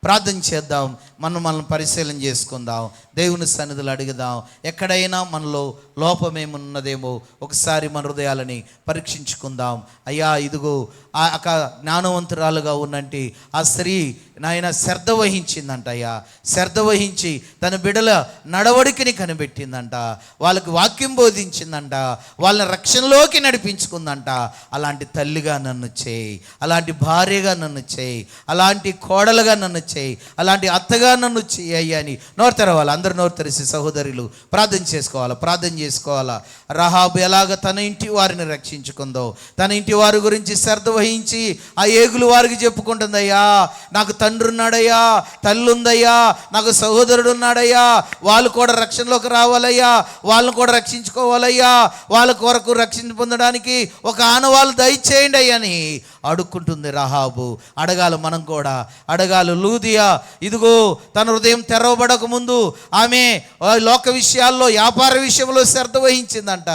ప్రార్థన చేద్దాం, మనం పరిశీలన చేసుకుందాం, దేవుని సన్నిధులు అడుగుదాం. ఎక్కడైనా మనలో లోపమేమున్నదేమో ఒకసారి మన హృదయాలని పరీక్షించుకుందాం. అయ్యా, ఇదిగో ఆ జ్ఞానవంతురాలుగా ఉన్నంటి ఆ స్త్రీ నాయన శ్రద్ధ వహించిందంట. అయ్యా, శ్రద్ధ వహించి తన బిడ్డల నడవడికని కనిపెట్టిందంట, వాళ్ళకి వాక్యం బోధించిందంట, వాళ్ళని రక్షణలోకి నడిపించుకుందంట. అలాంటి తల్లిగా నన్ను చేయి, అలాంటి భార్యగా నన్ను చేయి, అలాంటి కోడలుగా నన్ను చేయి, అలాంటి అత్తగా నన్ను చేయి అని నోరు తెరవాలి. అందరూ నోరు తెరిసి సహోదరులు ప్రార్థన చేసుకోవాలా. రహాబు ఎలాగ తన ఇంటి వారిని రక్షించుకుందో, తన ఇంటి వారి గురించి శ్రద్ధ వహించి ఆ ఏగులు వారికి చెప్పుకుంటుందయ్యా, నాకు తండ్రి ఉన్నాడయ్యా, తల్లి ఉందయ్యా, నాకు సహోదరుడు ఉన్నాడయ్యా, వాళ్ళు కూడా రక్షణలోకి రావాలయ్యా, వాళ్ళని కూడా రక్షించుకోవాలయ్యా, వాళ్ళ కొరకు రక్షణ పొందడానికి ఒక ఆనవాళ్ళు దయచేయండి అయ్యా అని అడుక్కుంటుంది రహాబు. అడగాలి, మనం కూడా అడగాలి. లూదియా ఇదిగో తన హృదయం తెరవబడక ముందు ఆమె లోక విషయాల్లో, వ్యాపార విషయంలో శ్రద్ధ వహించిందంట.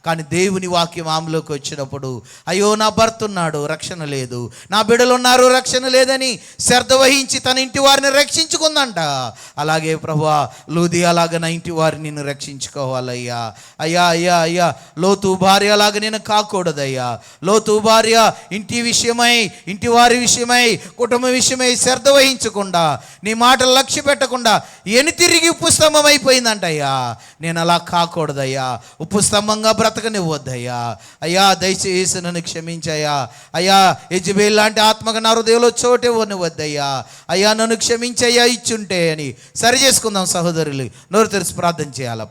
కానీ దేవుని వాక్యం ఆమెలోకి వచ్చినప్పుడు, అయ్యో నా భర్త ఉన్నాడు, రక్షణ లేదు, నా బిడ్డలు ఉన్నారు, రక్షణ లేదని శ్రద్ధ వహించి తన ఇంటి వారిని రక్షించుకుందంట. అలాగే ప్రభువా, లూదియా అలాగా నా ఇంటి వారిని నేను రక్షించుకోవాలయ్యా. అయ్యా అయ్యా అయ్యా, లోతు భార్య అలాగా నేను కాకూడదయ్యా. లోతు భార్య ఇంటి విషయమై, ఇంటి వారి విషయమై, కుటుంబ విషయమై శ్రద్ధ వహించకుండా, నీ మాటలు లక్ష్య పెట్టకుండా తిరిగి ఉప్పు స్తంభం అయిపోయిందంటయ్యా. నేను అలా కాకూడదయ్యా, ఉప్పు స్తంభంగా బ్రతకనివ్వద్దయ్యా. అయ్యా, దయచేసి నన్ను క్షమించయ్యా. అయ్యా, యెజబెల్ లాంటి ఆత్మకు నా హృదయంలో చోటు ఇవ్వనివద్దయ్యా. అయ్యా, నన్ను క్షమించయ్యా ఇచ్చుంటే అని సరి చేసుకుందాం సహోదరులు. నోరు తెరిచి ప్రార్థన చేయాలా.